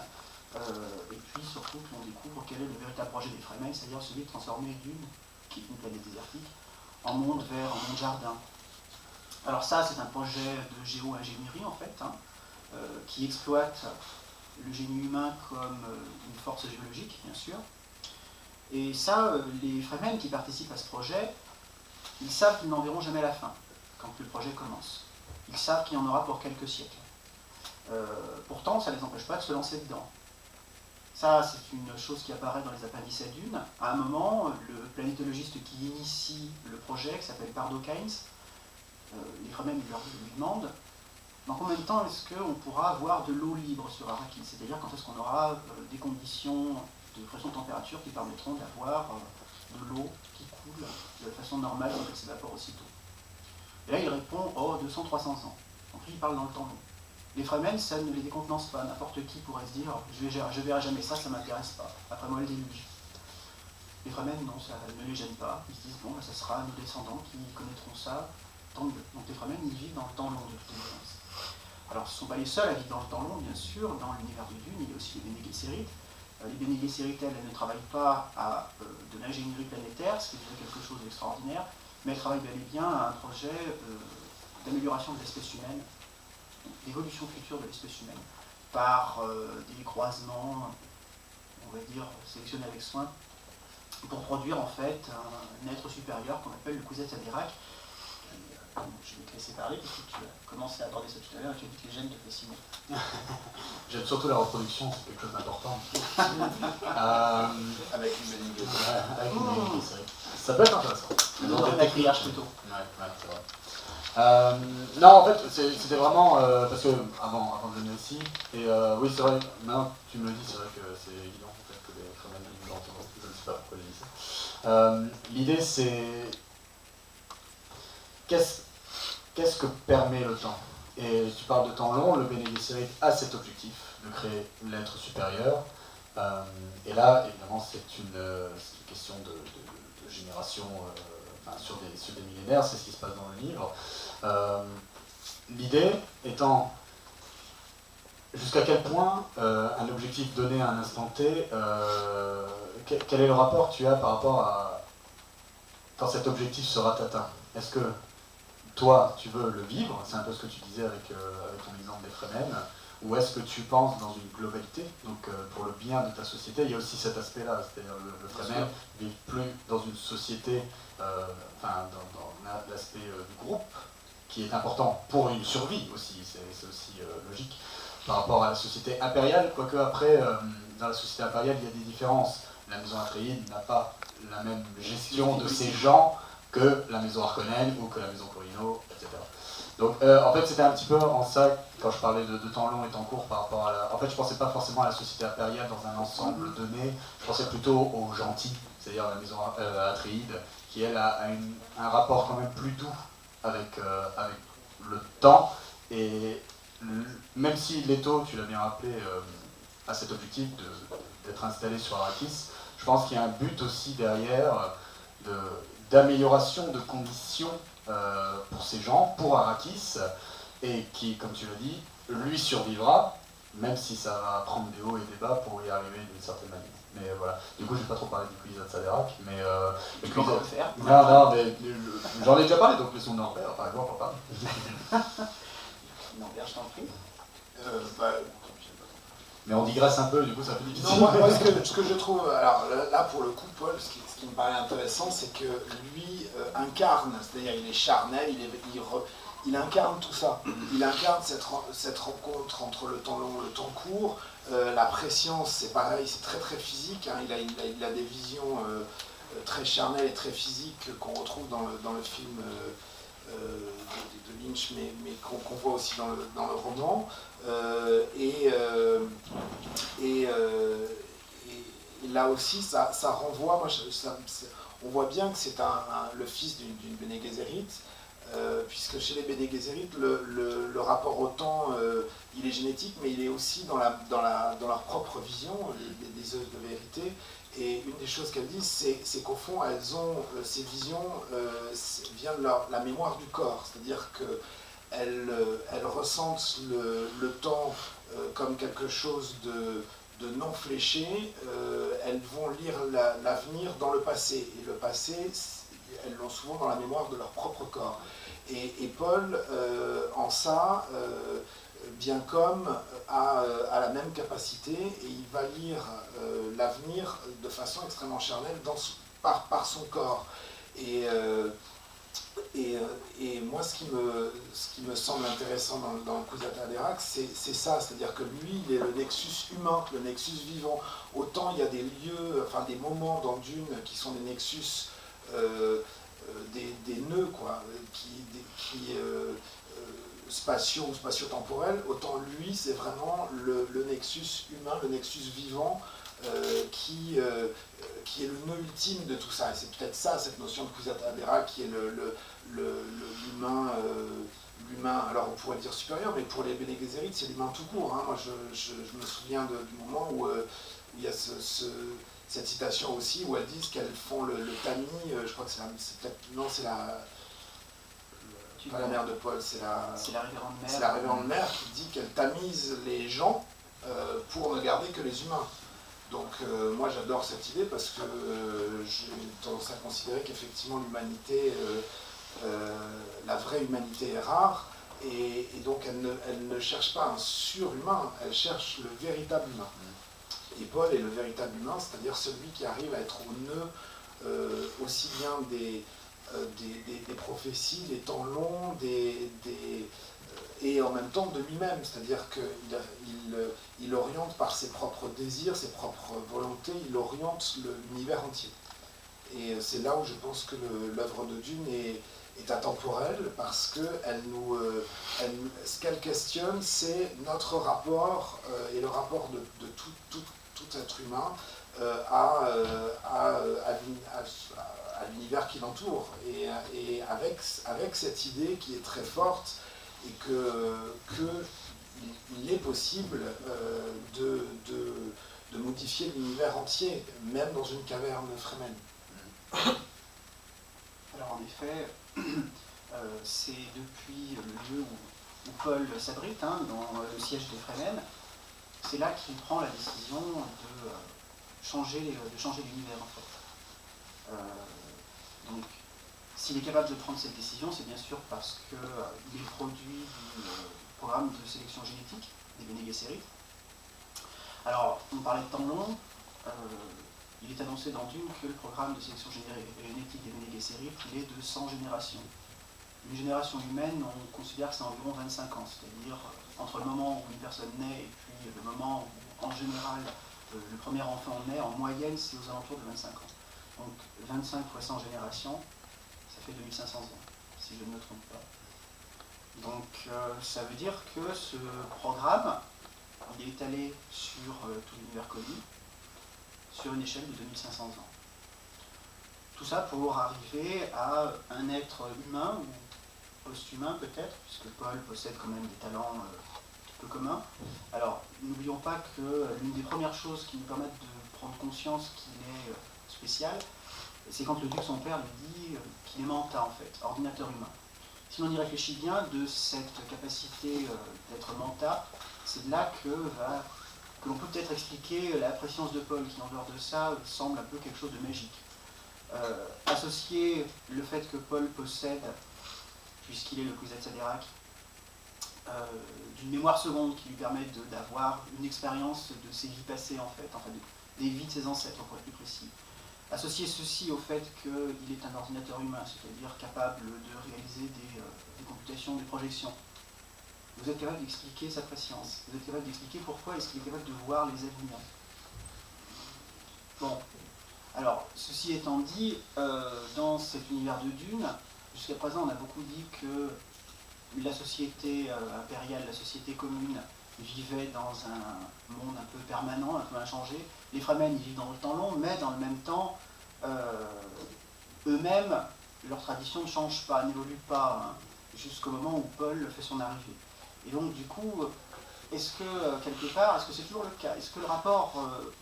et puis surtout que l'on découvre quel est le véritable projet des Fremen, c'est-à-dire celui de transformer Dune, qui est une planète désertique, en monde vert, en monde jardin. Alors ça, c'est un projet de géo-ingénierie, en fait, qui exploite le génie humain comme une force géologique, bien sûr. Et ça, les Fremen qui participent à ce projet, ils savent qu'ils n'en verront jamais la fin, quand le projet commence. Ils savent qu'il y en aura pour quelques siècles. Pourtant, ça ne les empêche pas de se lancer dedans. Ça, c'est une chose qui apparaît dans les appendices à Dune. À un moment, le planétologiste qui initie le projet, qui s'appelle Pardo Kynes, les Fremen lui demandent dans combien de temps est-ce qu'on pourra avoir de l'eau libre sur Arrakis, c'est-à-dire quand est-ce qu'on aura des conditions de pression de température qui permettront d'avoir de l'eau qui coule de façon normale et qui s'évapore aussitôt. Et là, il répond, oh, 200-300 ans. Donc lui, il parle dans le temps long. Les Fremen, ça ne les décontenance pas. N'importe qui pourrait se dire, je verrai jamais ça, ça ne m'intéresse pas. Après moi, le déluge. Les Fremen, non, ça ne les gêne pas. Ils se disent, bon, ça sera nos descendants qui connaîtront ça, tant mieux. Donc les Fremen, ils vivent dans le temps long de toute évidence. Alors, ce ne sont pas les seuls à vivre dans le temps long, bien sûr. Dans l'univers de Dune, il y a aussi les Bene Gesserit. Les Bene Gesserit, elles ne travaillent pas à de l'ingénierie planétaire, ce qui est déjà quelque chose d'extraordinaire, mais elles travaillent bel et bien à un projet d'amélioration de l'espèce humaine, d'évolution future de l'espèce humaine, par des croisements, on va dire, sélectionnés avec soin, pour produire en fait un être supérieur qu'on appelle le Kwisatz Haderach. Je vais te laisser parler, parce que tu as commencé à aborder ça tout à l'heure et tu as dit que les gènes te fascinaient. J'aime surtout la reproduction, c'est quelque chose d'important. Avec une Bene Gesserit. Avec une Bene Gesserit. Ça peut être intéressant. Le maquillage plutôt. Ouais, c'est vrai. Non, en fait, c'était vraiment parce que avant de venir ici, et oui, c'est vrai, maintenant que tu me le dis, c'est vrai que c'est évident en fait, que les Fremen vivent dans le temps. Je ne sais pas pourquoi j'ai dit ça. L'idée, c'est qu'est-ce que permet le temps? Et tu parles de temps long, le Bene Gesserit a cet objectif de créer l'être supérieur. Et là, évidemment, c'est une question de génération. Enfin, sur des millénaires, c'est ce qui se passe dans le livre. L'idée étant jusqu'à quel point un objectif donné à un instant T, quel est le rapport que tu as par rapport à quand cet objectif sera atteint? Est-ce que toi, tu veux le vivre, c'est un peu ce que tu disais avec ton exemple des Fremen, ou est-ce que tu penses dans une globalité, donc pour le bien de ta société? Il y a aussi cet aspect-là, c'est-à-dire le Fremen ne vit plus dans une société, enfin dans l'aspect du groupe, qui est important pour une survie aussi, c'est aussi logique. par rapport à la société impériale, quoique après, dans la société impériale, il y a des différences. La maison Atréide n'a pas la même gestion de ses gens que la maison Harkonnen ou que la maison Corino, etc. Donc en fait c'était un petit peu en ça, quand je parlais de temps long et temps court par rapport à la... En fait je pensais pas forcément à la société impériale dans un ensemble donné, je pensais plutôt aux gentils, c'est-à-dire la maison Atréide, qui elle a un rapport quand même plus doux avec le temps, et même si Leto, tu l'as bien rappelé, a cet objectif d'être installé sur Arrakis, je pense qu'il y a un but aussi derrière d'amélioration de conditions pour ces gens, pour Arrakis, et qui, comme tu l'as dit, lui survivra, même si ça va prendre des hauts et des bas pour y arriver d'une certaine manière. Mais voilà, du coup je vais pas trop parler du Kwisatz Haderach, mais tu peux encore le faire. Non, mais j'en ai déjà parlé, donc laissons Norbert, par exemple, en parler. Norbert, je t'en prie. Mais on digresse un peu, du coup ça fait difficile. Non, moi ce que je trouve, alors là pour le coup, Paul, ce qui me paraît intéressant, c'est que lui incarne, c'est-à-dire il est charnel, il incarne tout ça. Il incarne cette rencontre entre le temps long et le temps court. La préscience, c'est pareil, c'est très très physique. Hein. Il a des visions très charnelles et très physiques qu'on retrouve dans le film de Lynch, mais qu'on voit aussi dans le roman. Et là aussi, ça renvoie, on voit bien que c'est le fils d'une Bene Gesserit, puisque chez les Bene Gesserit, le rapport au temps, il est génétique, mais il est aussi dans leur propre vision, des œuvres de vérité. Et une des choses qu'elles disent, c'est qu'au fond, elles ont ces visions, vient de la mémoire du corps, c'est-à-dire qu'elles ressentent le temps comme quelque chose de non fléché. Elles vont lire l'avenir dans le passé, et le passé, elles l'ont souvent dans la mémoire de leur propre corps. Et Paul, en ça, bien comme a la même capacité, et il va lire l'avenir de façon extrêmement charnelle par son corps. Et moi, ce qui me semble intéressant dans le Kwisatz Haderach, c'est ça, c'est-à-dire que lui, il est le nexus humain, le nexus vivant. Autant il y a des lieux, enfin des moments dans Dune qui sont des nexus, des nœuds, quoi, spatiaux ou spatio-temporels, autant lui, c'est vraiment le nexus humain, le nexus vivant, qui est le nœud ultime de tout ça. Et c'est peut-être ça, cette notion de Kwisatz Haderach, qui est l'humain, alors on pourrait dire supérieur, mais pour les Bene Gesserit, c'est l'humain tout court. Hein. Moi, je me souviens du moment où il y a cette citation aussi, où elles disent qu'elles font le tamis, je crois que c'est pas la mère de Paul, c'est la révérende mère. C'est la révérende mère qui dit qu'elle tamise les gens pour ne garder que les humains. Donc moi j'adore cette idée parce que j'ai tendance à considérer qu'effectivement l'humanité, la vraie humanité est rare, et donc elle ne cherche pas un surhumain, elle cherche le véritable humain. Et Paul est le véritable humain, c'est-à-dire celui qui arrive à être au nœud aussi bien des prophéties, des temps longs, et en même temps de lui-même, c'est-à-dire qu'il oriente par ses propres désirs, ses propres volontés, il oriente l'univers entier. Et c'est là où je pense que l'œuvre de Dune est atemporelle, parce que ce qu'elle questionne, c'est notre rapport, et le rapport de tout être humain à l'univers qui l'entoure, et avec cette idée qui est très forte, et qu'il est possible de modifier l'univers entier, même dans une caverne Fremen. Alors en effet, c'est depuis le lieu où Paul s'abrite, hein, dans le siège des Fremen, c'est là qu'il prend la décision de changer l'univers en fait. Donc, s'il est capable de prendre cette décision, c'est bien sûr parce qu'il est produit du programme de sélection génétique des Bene Gesserit. Alors, on parlait de temps long, il est annoncé dans Dune que le programme de sélection génétique des Bene Gesserit, il est de 100 générations. une génération humaine, on considère que c'est environ 25 ans, c'est-à-dire entre le moment où une personne naît et puis le moment où, en général, le premier enfant naît, en moyenne, c'est aux alentours de 25 ans. Donc 25 fois 100 générations, ça fait 2500 ans, si je ne me trompe pas. Donc ça veut dire que ce programme, il est étalé sur tout l'univers connu, sur une échelle de 2500 ans. Tout ça pour arriver à un être humain, ou post-humain peut-être, puisque Paul possède quand même des talents peu communs. Alors, n'oublions pas que l'une des premières choses qui nous permettent de prendre conscience qu'il est spécial, c'est quand le duc, son père, lui dit qu'il est manta, en fait, ordinateur humain. Si l'on y réfléchit bien, de cette capacité d'être manta, c'est de là que l'on peut peut-être expliquer la préscience de Paul, qui en dehors de ça semble un peu quelque chose de magique. Associer le fait que Paul possède, puisqu'il est le Kwisatz-Haderach, d'une mémoire seconde qui lui permet d'avoir une expérience de ses vies passées, en fait, enfin des vies de ses ancêtres, pour être plus précis. Associer ceci au fait qu'il est un ordinateur humain, c'est-à-dire capable de réaliser des computations, des projections. Vous êtes capable d'expliquer sa préscience. Vous êtes capable d'expliquer pourquoi est-ce qu'il est capable de voir les êtres humains. Bon. Alors, ceci étant dit, dans cet univers de Dune, jusqu'à présent, on a beaucoup dit que la société impériale, la société commune, vivait dans un monde un peu permanent, un peu inchangé. Les Fremen, ils vivent dans le temps long, mais dans le même temps, eux-mêmes, leur tradition ne change pas, n'évolue pas, hein, jusqu'au moment où Paul fait son arrivée. Et donc, du coup, est-ce que, quelque part, est-ce que c'est toujours le cas? Est-ce que le rapport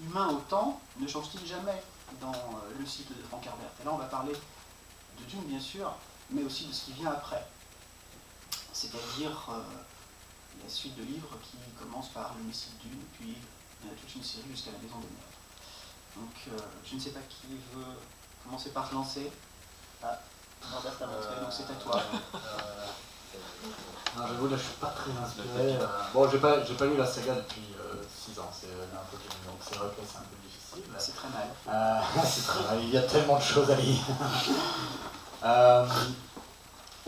humain au temps ne change-t-il jamais dans le cycle de Frank Herbert? Et là, on va parler de Dune, bien sûr, mais aussi de ce qui vient après. C'est-à-dire la suite de livres qui commence par le Messie de Dune, puis il y a toute une série jusqu'à la Maison des Nerfs. Donc, je ne sais pas qui veut commencer par se lancer. Ah, Norbert t'a montré, donc c'est à toi. Non, j'avoue, là, je suis pas très inspiré. Bon, j'ai pas lu la saga depuis 6 ans, c'est un peu connu, donc c'est vrai que c'est un peu difficile. C'est très mal. C'est très mal, il y a tellement de choses à lire.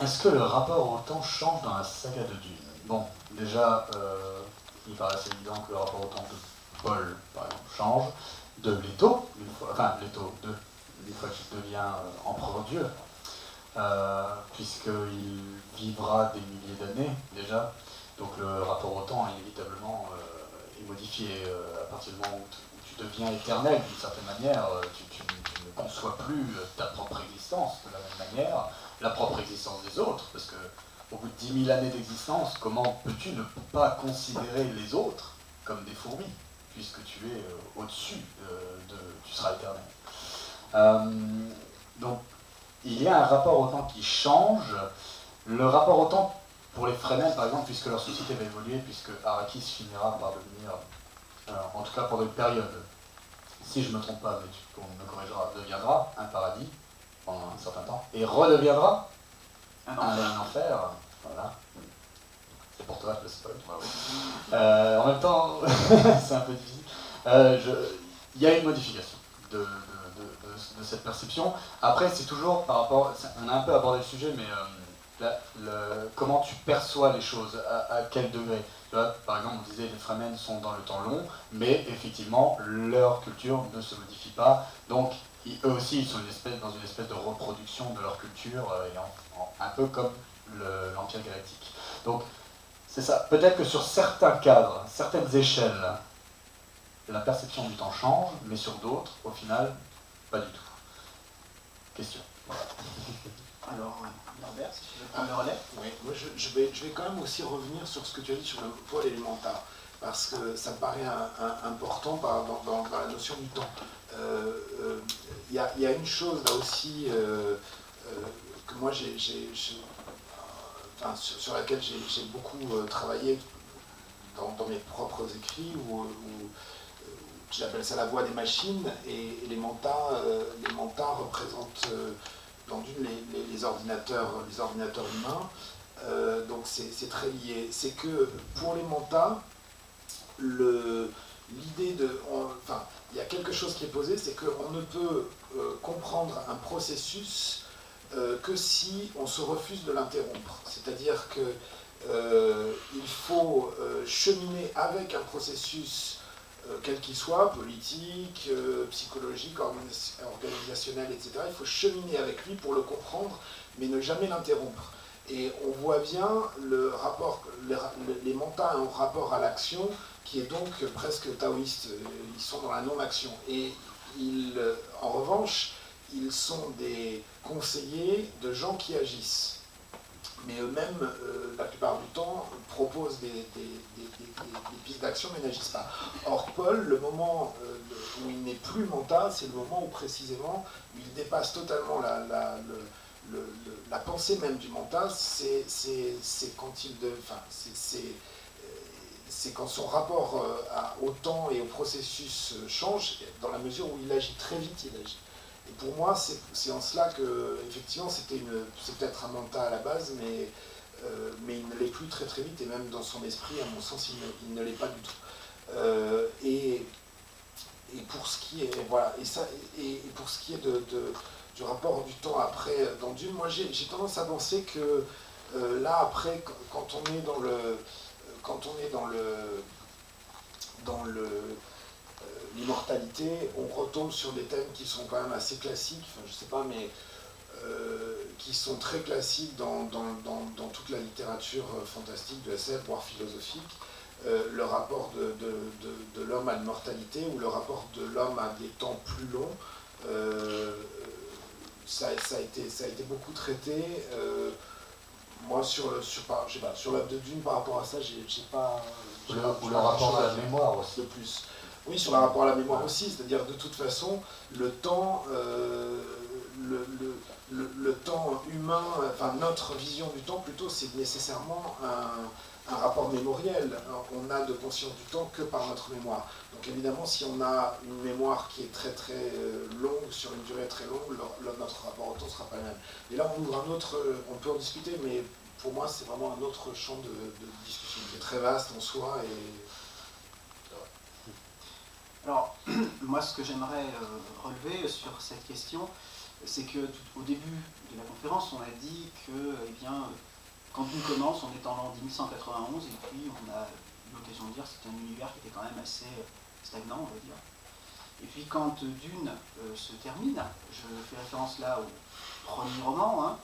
Est-ce que le rapport au temps change dans la saga de Dune? Bon, déjà, il paraît assez évident que le rapport au temps de Paul, par exemple, change. De Leto, une fois qu'il devient empereur Dieu, puisqu'il vivra des milliers d'années déjà. Donc le rapport au temps, inévitablement, est modifié à partir du moment où tu deviens éternel d'une certaine manière. Tu ne conçois plus ta propre existence de la même manière, la propre existence des autres, parce que au bout de 10 000 années d'existence, comment peux-tu ne pas considérer les autres comme des fourmis, puisque tu es au-dessus tu seras éternel. Donc il y a un rapport au temps qui change. Le rapport au temps pour les Fremen, par exemple, puisque leur société va évoluer, puisque Arrakis finira par devenir, en tout cas pendant une période, si je ne me trompe pas, mais on me corrigera, deviendra un paradis pendant un certain temps, et redeviendra un enfer. Voilà. C'est pour toi, je le spoil. En même temps, c'est un peu difficile. Il y a une modification de cette perception. Après, c'est toujours par rapport, on a un peu abordé le sujet, mais comment tu perçois les choses, à quel degré. Tu vois, par exemple, on disait les Fremen sont dans le temps long, mais effectivement, leur culture ne se modifie pas. Donc, eux aussi, ils sont dans une espèce de reproduction de leur culture, un peu comme l'Empire galactique. Donc, c'est ça. Peut-être que sur certains cadres, certaines échelles, la perception du temps change, mais sur d'autres, au final, pas du tout. Question. Voilà. Alors, Norbert, si tu veux prendre le relais. Oui, moi je vais quand même aussi revenir sur ce que tu as dit sur le pôle élémentaire, parce que ça me paraît important dans la notion du temps. Il y a une chose là aussi que moi sur laquelle j'ai beaucoup travaillé dans mes propres écrits, où j'appelle ça la voie des machines, et les mantas représentent dans Dune les ordinateurs humains. Donc c'est très lié. C'est que pour les mantas, l'idée il y a quelque chose qui est posé, c'est qu'on ne peut comprendre un processus que si on se refuse de l'interrompre. C'est-à-dire que il faut cheminer avec un processus, quel qu'il soit, politique, psychologique, organisationnel, etc. Il faut cheminer avec lui pour le comprendre, mais ne jamais l'interrompre. Et on voit bien le rapport, les mantas ont un rapport à l'action qui est donc presque taoïste. Ils sont dans la non-action. Et en revanche, ils sont des conseillers de gens qui agissent. Mais eux-mêmes, la plupart du temps, proposent des pistes d'action, mais n'agissent pas. Or, Paul, le moment où il n'est plus mental, c'est le moment où précisément où il dépasse totalement la pensée même du mental. C'est quand c'est quand son rapport au temps et au processus change, dans la mesure où il agit très vite, il agit. Et pour moi, c'est en cela que, effectivement, c'est peut-être un mental à la base, mais il ne l'est plus très très vite, et même dans son esprit, à mon sens, il ne l'est pas du tout. Et pour ce qui est, voilà, et pour ce qui est du rapport du temps après dans Dune, moi j'ai tendance à penser que là après, quand on est dans l'immortalité, on retombe sur des thèmes qui sont quand même assez classiques, enfin, je sais pas, mais qui sont très classiques dans toute la littérature fantastique, de SF, voire philosophique. Le rapport de l'homme à l'immortalité, ou le rapport de l'homme à des temps plus longs, ça a été beaucoup traité. Moi, sur l'œuvre de Dune, par rapport à ça, j'ai pas... Ou le rapport à la mémoire aussi. De plus. Oui, sur le rapport à la mémoire aussi, c'est-à-dire de toute façon, le temps, le temps humain, enfin notre vision du temps plutôt, c'est nécessairement un rapport mémoriel. On n'a de conscience du temps que par notre mémoire. Donc évidemment, si on a une mémoire qui est très très longue, sur une durée très longue, notre rapport au temps ne sera pas le même. Et là, on ouvre un autre, on peut en discuter, mais pour moi, c'est vraiment un autre champ de discussion qui est très vaste en soi. Alors, moi, ce que j'aimerais relever sur cette question, c'est que au début de la conférence, on a dit que, eh bien, quand on commence, on est en l'an 1191, et puis on a eu l'occasion de dire que c'était un univers qui était quand même assez stagnant, on va dire. Et puis quand Dune se termine, je fais référence là au premier roman, hein,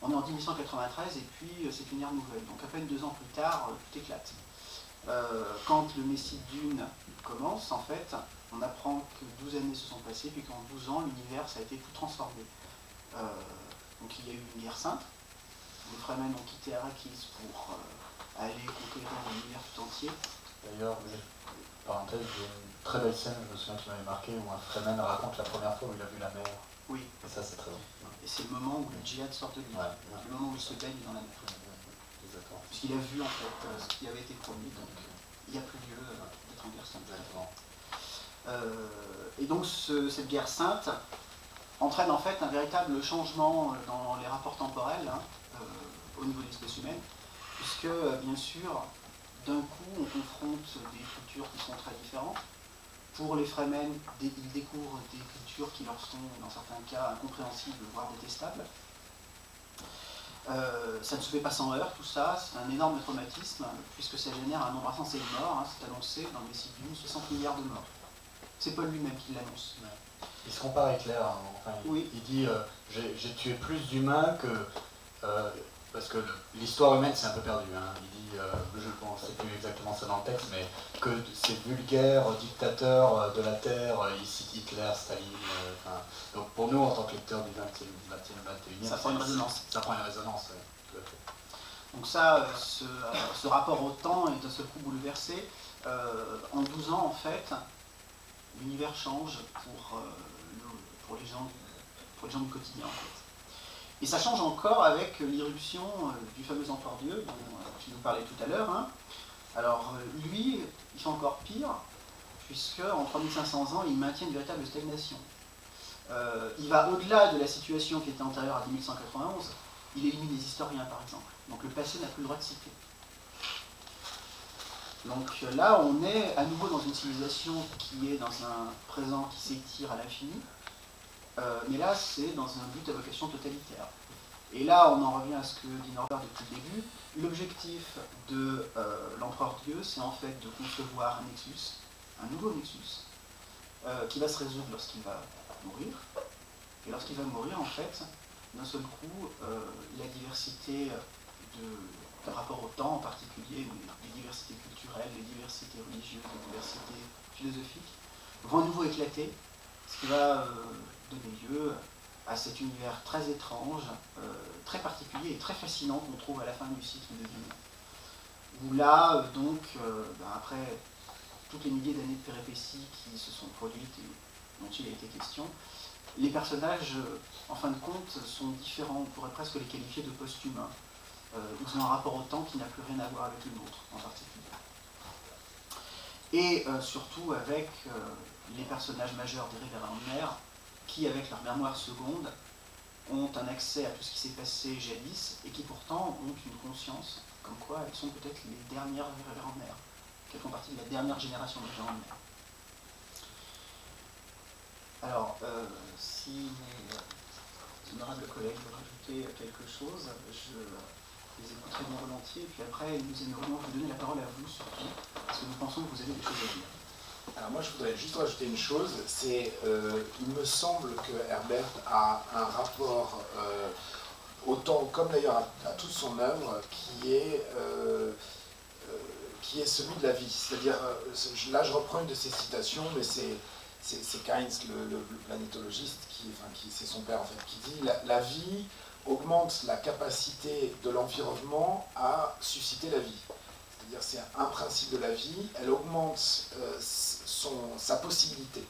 on est en 1893, et puis c'est une ère nouvelle. Donc à peine 2 ans plus tard, tout éclate. Quand le Messie de Dune commence, en fait, on apprend que 12 années se sont passées, puis qu'en 12 ans, l'univers ça a été tout transformé. Donc il y a eu une guerre sainte. Les Fremen ont quitté Arrakis pour aller conquérir l'univers tout entier. D'ailleurs, parenthèse, j'ai une très belle scène, je me souviens qui m'avait marqué, où un Fremen raconte la première fois où il a vu la mer. Oui. Et ça, c'est très bon. Et c'est le moment où le djihad sort de lui. Ouais. Le moment où il se baigne dans la mer. Exactement. Puisqu'il a vu en fait ce qui avait été promis, donc il n'y a plus lieu d'être en guerre sainte. Et donc cette guerre sainte entraîne en fait un véritable changement dans les rapports temporels, hein, au niveau de l'espèce humaine, puisque bien sûr, d'un coup, on confronte des cultures qui sont très différentes. Pour les Fremen, ils découvrent des cultures qui leur sont, dans certains cas, incompréhensibles, voire détestables. Ça ne se fait pas sans heurts, tout ça, c'est un énorme traumatisme, puisque ça génère un nombre insensé de morts, hein, c'est annoncé dans le Messie de Dune, 60 milliards de morts. C'est Paul lui-même qui l'annonce. Ouais. Il se compare à Hitler, hein. Enfin, oui. Il dit j'ai tué plus d'humains que... parce que l'histoire humaine c'est un peu perdu, hein. Il dit, je ne sais plus exactement ça dans le texte, mais que ces vulgaires dictateurs de la Terre, il cite Hitler, Staline, donc pour nous en tant que lecteurs du 21e, ça prend une résonance. Ça prend une résonance, oui, tout à fait. Donc ça, ce rapport au temps est d'un seul coup bouleversé. En 12 ans, en fait, l'univers change pour les gens du quotidien, en fait. Et ça change encore avec l'irruption du fameux empereur Dieu, dont je vous parlais tout à l'heure. Hein. Alors lui, il fait encore pire, puisque en 3500 ans, il maintient une véritable stagnation. Il va au-delà de la situation qui était antérieure à 1191, il élimine les historiens par exemple. Donc le passé n'a plus le droit de citer. Donc là, on est à nouveau dans une civilisation qui est dans un présent qui s'étire à l'infini, mais là c'est dans un but à vocation totalitaire. Et là on en revient à ce que dit Norbert depuis le début. L'objectif de l'empereur Dieu, c'est en fait de concevoir un nexus, un nouveau nexus, qui va se résoudre lorsqu'il va mourir. Et lorsqu'il va mourir, en fait, d'un seul coup, la diversité de rapport au temps en particulier, les diversités culturelles, les diversités religieuses, les diversités philosophiques, vont à nouveau éclater, ce qui va donner lieu à cet univers très étrange, très particulier et très fascinant qu'on trouve à la fin du cycle de vie. Où là, donc, après toutes les milliers d'années de péripéties qui se sont produites et dont il a été question, les personnages, en fin de compte, sont différents. On pourrait presque les qualifier de post-humains. Ils ont un rapport au temps qui n'a plus rien à voir avec le nôtre, en particulier. Et surtout avec les personnages majeurs des Rivera en mer, qui, avec leur mémoire seconde, ont un accès à tout ce qui s'est passé jadis, et qui pourtant ont une conscience, comme quoi elles sont peut-être les dernières Rivera en mer, qu'elles font partie de la dernière génération de Rivera en mer. Alors, si mes honorables collègues veulent rajouter quelque chose, je les écouterai bien volontiers, et puis après, nous aimerions vous donner la parole à vous, surtout, parce que nous pensons que vous avez des choses à dire. Alors moi, je voudrais juste rajouter une chose, c'est il me semble que Herbert a un rapport au temps, comme d'ailleurs à toute son œuvre, qui est celui de la vie. C'est-à-dire, là je reprends une de ses citations, mais c'est Keynes, le planétologiste, c'est son père en fait, qui dit la vie augmente la capacité de l'environnement à susciter la vie. C'est-à-dire c'est un principe de la vie, elle augmente sa possibilité.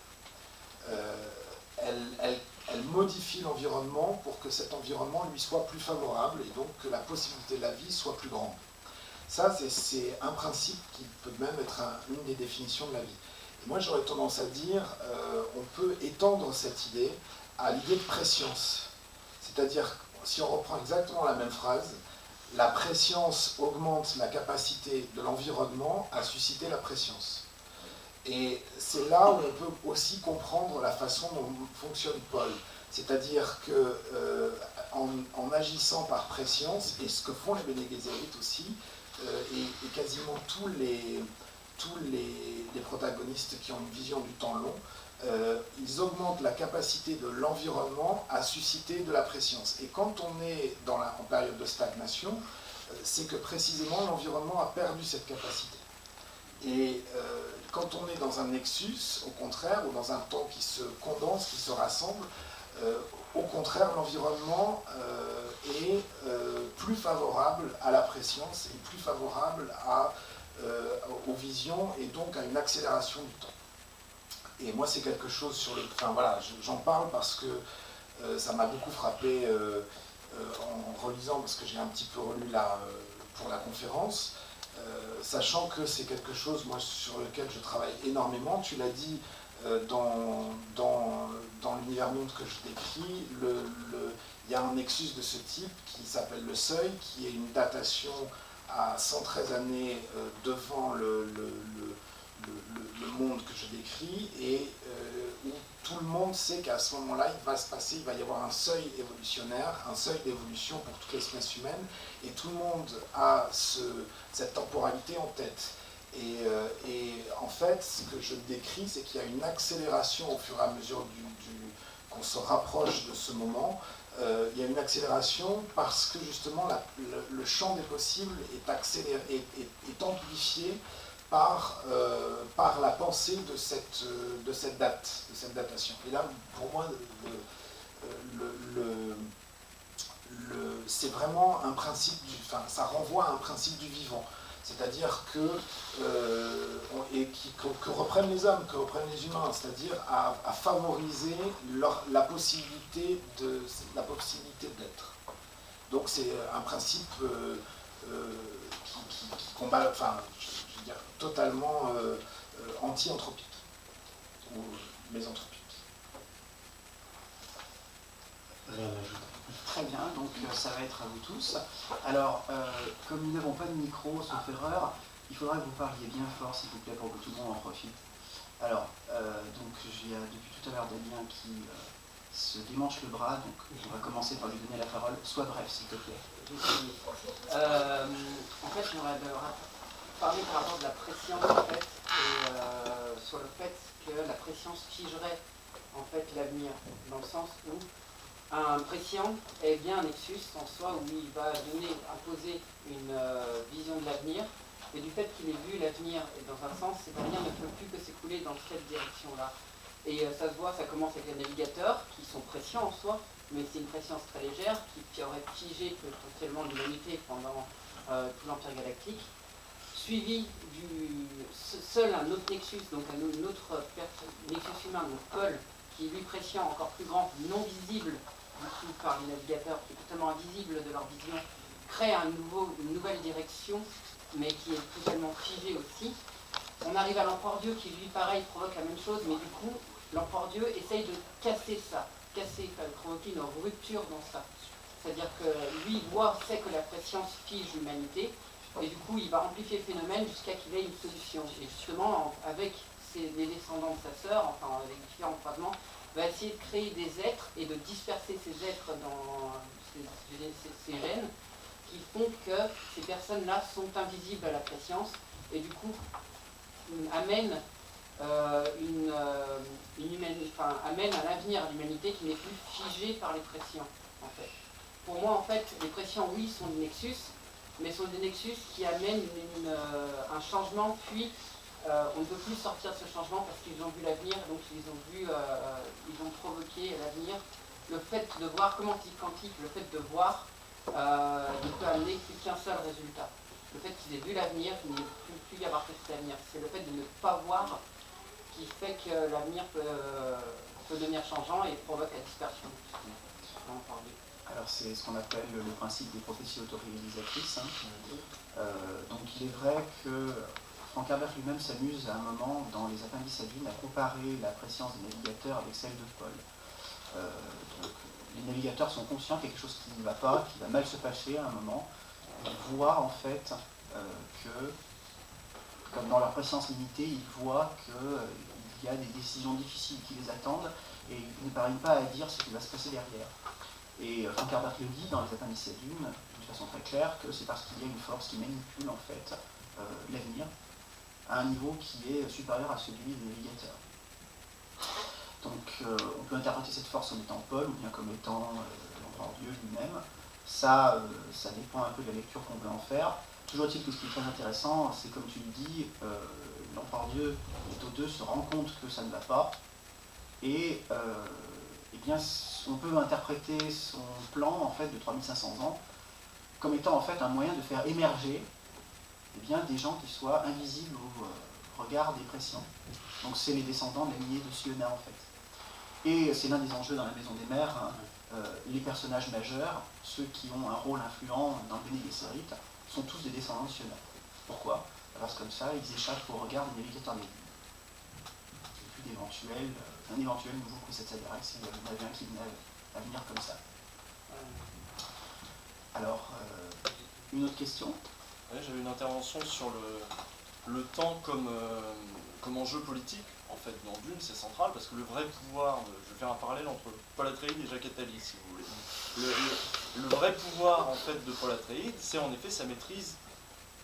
Elle modifie l'environnement pour que cet environnement lui soit plus favorable et donc que la possibilité de la vie soit plus grande. Ça, c'est un principe qui peut même être une des définitions de la vie. Et moi, j'aurais tendance à dire, on peut étendre cette idée à l'idée de préscience. C'est-à-dire, si on reprend exactement la même phrase, la préscience augmente la capacité de l'environnement à susciter la préscience. Et c'est là où on peut aussi comprendre la façon dont fonctionne Paul. C'est-à-dire qu'en agissant par préscience, et ce que font les Bene Gesserit aussi, et quasiment tous les protagonistes qui ont une vision du temps long, ils augmentent la capacité de l'environnement à susciter de la préscience. Et quand on est en période de stagnation, c'est que précisément l'environnement a perdu cette capacité. Et quand on est dans un nexus, au contraire, ou dans un temps qui se condense, qui se rassemble, au contraire, l'environnement est plus favorable à la préscience et plus favorable aux visions et donc à une accélération du temps. Et moi, c'est quelque chose sur le... Enfin voilà, j'en parle parce que ça m'a beaucoup frappé en relisant, parce que j'ai un petit peu relu là pour la conférence, sachant que c'est quelque chose, moi, sur lequel je travaille énormément. Tu l'as dit, dans l'univers monde que je décris, il y a un nexus de ce type qui s'appelle le seuil, qui est une datation à 113 années devant le monde que je décris, et où tout le monde sait qu'à ce moment-là, il va y avoir un seuil évolutionnaire, un seuil d'évolution pour toute l'espèce humaine, et tout le monde a cette temporalité en tête. Et en fait, ce que je décris, c'est qu'il y a une accélération au fur et à mesure qu'on se rapproche de ce moment. Il y a une accélération parce que justement le champ des possibles est amplifié par la pensée de cette datation. Et là, pour moi, c'est vraiment un principe, ça renvoie à un principe du vivant. C'est-à-dire que reprennent les hommes, que reprennent les humains, c'est-à-dire à favoriser la possibilité de l'être. Donc c'est un principe qui combat, je veux dire, totalement anti-anthropique ou mésanthropique. Rien à ajouter. Très bien, donc ça va être à vous tous. Alors, comme nous n'avons pas de micro, sauf erreur, il faudra que vous parliez bien fort, s'il vous plaît, pour que tout le monde en profite. Alors, donc, il y a depuis tout à l'heure Damien qui se démanche le bras, donc on va commencer par lui donner la parole. Sois bref, s'il te plaît. En fait, j'aimerais parler par rapport de la prescience, en fait, et sur le fait que la prescience figerait en fait l'avenir, dans le sens où un prescient est bien un nexus en soi où il va imposer une vision de l'avenir, et du fait qu'il ait vu l'avenir dans un sens, cet avenir ne peut plus que s'écouler dans cette direction-là. Et ça se voit, ça commence avec les navigateurs, qui sont prescients en soi, mais c'est une prescience très légère, qui aurait figé potentiellement l'humanité pendant tout l'Empire galactique, suivi seul un autre nexus, donc un autre nexus humain, donc Paul, qui est lui prescient encore plus grand, non visible du coup par les navigateurs, qui est totalement invisible de leur vision, crée une nouvelle direction, mais qui est totalement figée aussi. On arrive à l'Empereur Dieu qui lui pareil provoque la même chose, mais du coup l'Empereur Dieu essaye de casser ça, provoquer une rupture dans ça. C'est-à-dire que lui sait que la prescience fige l'humanité, et du coup il va amplifier le phénomène jusqu'à qu'il ait une solution. Et justement avec les descendants de sa sœur, enfin avec différents fragments, va essayer de créer des êtres et de disperser ces êtres dans ces gènes qui font que ces personnes-là sont invisibles à la prescience et du coup amènent amène à l'avenir à l'humanité qui n'est plus figée par les prescients, en fait. Pour moi, en fait, les prescients, oui, sont des nexus, mais sont des nexus qui amènent un changement, puis on ne peut plus sortir de ce changement parce qu'ils ont vu l'avenir, donc ils ont provoqué l'avenir. Le fait de voir, comme anti-quantique, le fait de voir ne peut amener qu'un seul résultat. Le fait qu'ils aient vu l'avenir, il ne peut plus y avoir que cet avenir. C'est le fait de ne pas voir qui fait que l'avenir peut devenir changeant et provoque la dispersion. Alors c'est ce qu'on appelle le principe des prophéties autoréalisatrices. Donc il est vrai que Frank Herbert lui-même s'amuse à un moment dans les appendices à Dune à comparer la prescience des navigateurs avec celle de Paul. Donc, les navigateurs sont conscients qu'il y a quelque chose qui ne va pas, qui va mal se passer à un moment. Ils voient en fait que, comme dans leur prescience limitée, ils voient qu'il y a des décisions difficiles qui les attendent et ils ne parviennent pas à dire ce qui va se passer derrière. Et Frank Herbert le dit dans les appendices à Dune, de façon très claire, que c'est parce qu'il y a une force qui manipule en fait l'avenir à un niveau qui est supérieur à celui des navigateurs. Donc on peut interpréter cette force en étant Paul ou bien comme étant l'Empereur Dieu lui-même. Ça dépend un peu de la lecture qu'on veut en faire. Toujours est-il que ce qui est très intéressant, c'est comme tu le dis, l'Empereur Dieu, Leto 2, se rend compte que ça ne va pas. Et eh bien, on peut interpréter son plan en fait, de 3500 ans comme étant en fait un moyen de faire émerger bien, des gens qui soient invisibles au regard des prescients. Donc c'est les descendants de la lignée de Siona en fait. Et c'est l'un des enjeux dans la Maison des Mers, les personnages majeurs, ceux qui ont un rôle influent dans le Bene Gesserit, sont tous des descendants de Siona. Pourquoi? Parce que comme ça, ils échappent au regard des navigateurs des dunes. Et puis un éventuel nouveau Kwisatz Haderach s'il y avait un qui venait à venir comme ça. Alors, une autre question? Ouais, j'avais une intervention sur le temps comme enjeu politique. En fait, dans Dune, c'est central parce que le vrai pouvoir, je vais faire un parallèle entre Paul Atreides et Jacques Attali, si vous voulez. Le vrai pouvoir en fait de Paul Atreides, c'est en effet sa maîtrise,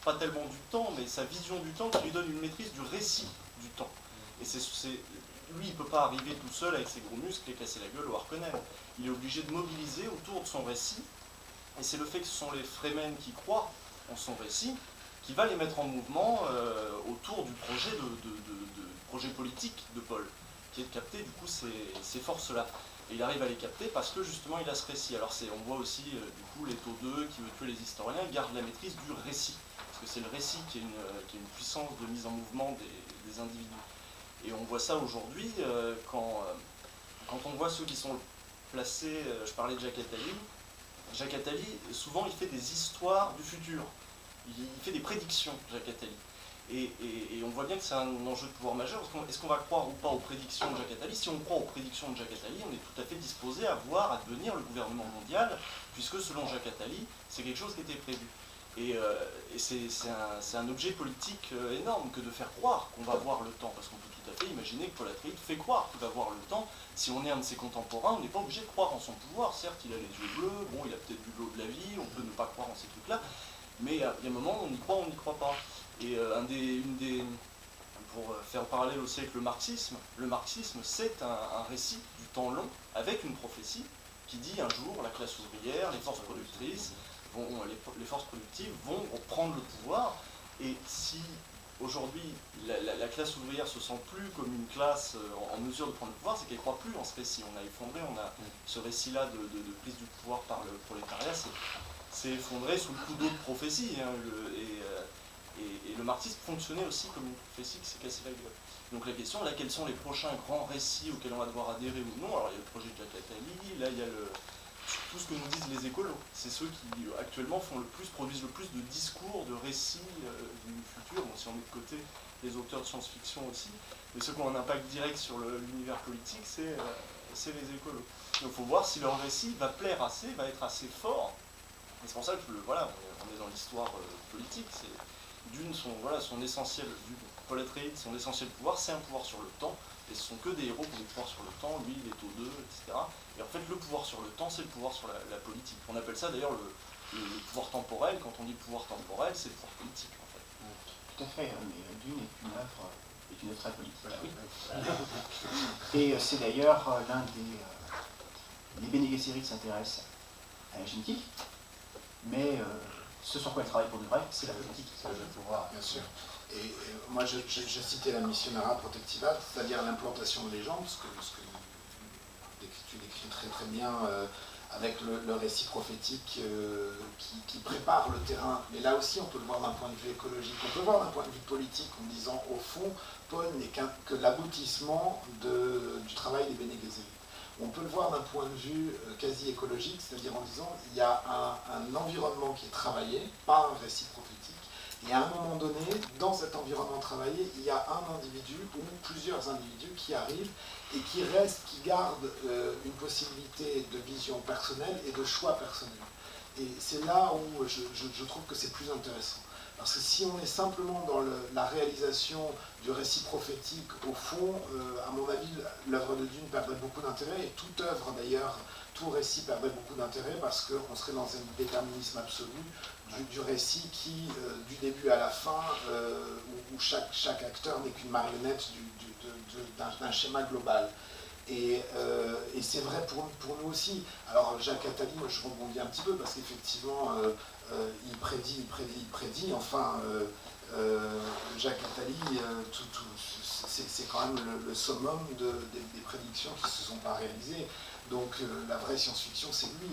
pas tellement du temps, mais sa vision du temps qui lui donne une maîtrise du récit du temps. Et lui, il ne peut pas arriver tout seul avec ses gros muscles et casser la gueule au Harkonnen. Il est obligé de mobiliser autour de son récit, et c'est le fait que ce sont les Fremen qui croient en son récit qui va les mettre en mouvement autour du projet projet politique de Paul, qui est de capter du coup ces forces-là. Et il arrive à les capter parce que justement il a ce récit. Alors on voit aussi du coup Leto 2 qui veut tuer les historiens, garde la maîtrise du récit. Parce que c'est le récit qui est une puissance de mise en mouvement des individus. Et on voit ça aujourd'hui quand on voit ceux qui sont placés, je parlais de Jacques Attali. Jacques Attali, souvent il fait des histoires du futur. Il fait des prédictions, Jacques Attali. Et on voit bien que c'est un enjeu de pouvoir majeur. Est-ce qu'on va croire ou pas aux prédictions de Jacques Attali? Si on croit aux prédictions de Jacques Attali, on est tout à fait disposé à devenir le gouvernement mondial, puisque selon Jacques Attali, c'est quelque chose qui était prévu. Et c'est un objet politique énorme que de faire croire qu'on va voir le temps, parce qu'on peut tout à fait imaginer que Paul Atreides fait croire qu'il va voir le temps. Si on est un de ses contemporains, on n'est pas obligé de croire en son pouvoir. Certes, il a les yeux bleus, bon, il a peut-être vu l'eau de la vie, on peut ne pas croire en ces trucs-là, mais il y a un moment, on y croit, on n'y croit pas. Et pour faire parallèle aussi avec le marxisme c'est un récit du temps long avec une prophétie qui dit un jour la classe ouvrière, les forces productrices, les forces productives vont prendre le pouvoir. Et si aujourd'hui la classe ouvrière se sent plus comme une classe en mesure de prendre le pouvoir, c'est qu'elle ne croit plus en ce récit. On a effondré, ce récit-là de prise du pouvoir par le prolétariat s'est effondré sous le coup d'autres prophéties. Et le marxisme fonctionnait aussi comme une prophétie qui s'est cassée la gueule. Donc la question là, quels sont les prochains grands récits auxquels on va devoir adhérer ou non? Alors il y a le projet de Jacques Attali, là il y a tout ce que nous disent les écolos. C'est ceux qui actuellement produisent le plus de discours, de récits du futur. Bon, si on met de côté les auteurs de science-fiction aussi, mais ceux qui ont un impact direct sur l'univers politique, c'est les écolos. Donc il faut voir si leur récit va plaire assez, va être assez fort. Et c'est pour ça que on est dans l'histoire politique. D'une, son essentiel, Paul Atreides, son essentiel pouvoir, c'est un pouvoir sur le temps, et ce sont que des héros qui ont des pouvoirs sur le temps, lui il est au 2, etc. Et en fait le pouvoir sur le temps, c'est le pouvoir sur la politique. On appelle ça d'ailleurs le pouvoir temporel. Quand on dit pouvoir temporel, c'est le pouvoir politique en fait. Tout à fait, mais Dune est une œuvre très politique. Voilà, oui. Et c'est d'ailleurs l'un des Bene Gesserit s'intéresse à la génétique, mais ce sur quoi elle travaille pour de vrai, c'est la politique. C'est le jeu de pouvoir. Bien sûr. Et moi, je citais la Missionara Protectiva, c'est-à-dire l'implantation de légendes, ce que tu décris très très bien, avec le récit prophétique qui prépare le terrain. Mais là aussi, on peut le voir d'un point de vue écologique, on peut le voir d'un point de vue politique, en disant, au fond, Paul n'est que l'aboutissement du travail des Bene Gesserit. On peut le voir d'un point de vue quasi écologique, c'est-à-dire en disant il y a un environnement qui est travaillé par un récit prophétique, et à un moment donné, dans cet environnement travaillé, il y a un individu ou plusieurs individus qui arrivent et qui restent, qui gardent une possibilité de vision personnelle et de choix personnel. Et c'est là où je trouve que c'est plus intéressant. Parce que si on est simplement dans la réalisation du récit prophétique, au fond, à mon avis, l'œuvre de Dune perdrait beaucoup d'intérêt, et toute œuvre d'ailleurs, tout récit perdrait beaucoup d'intérêt, parce qu'on serait dans un déterminisme absolu du récit qui, du début à la fin, où chaque acteur n'est qu'une marionnette d'un schéma global. Et c'est vrai pour nous aussi. Alors Jacques Attali, moi je rebondis un petit peu, parce qu'effectivement, il prédit, enfin, Jacques Attali, c'est quand même le summum des prédictions qui ne se sont pas réalisées. Donc la vraie science-fiction, c'est lui.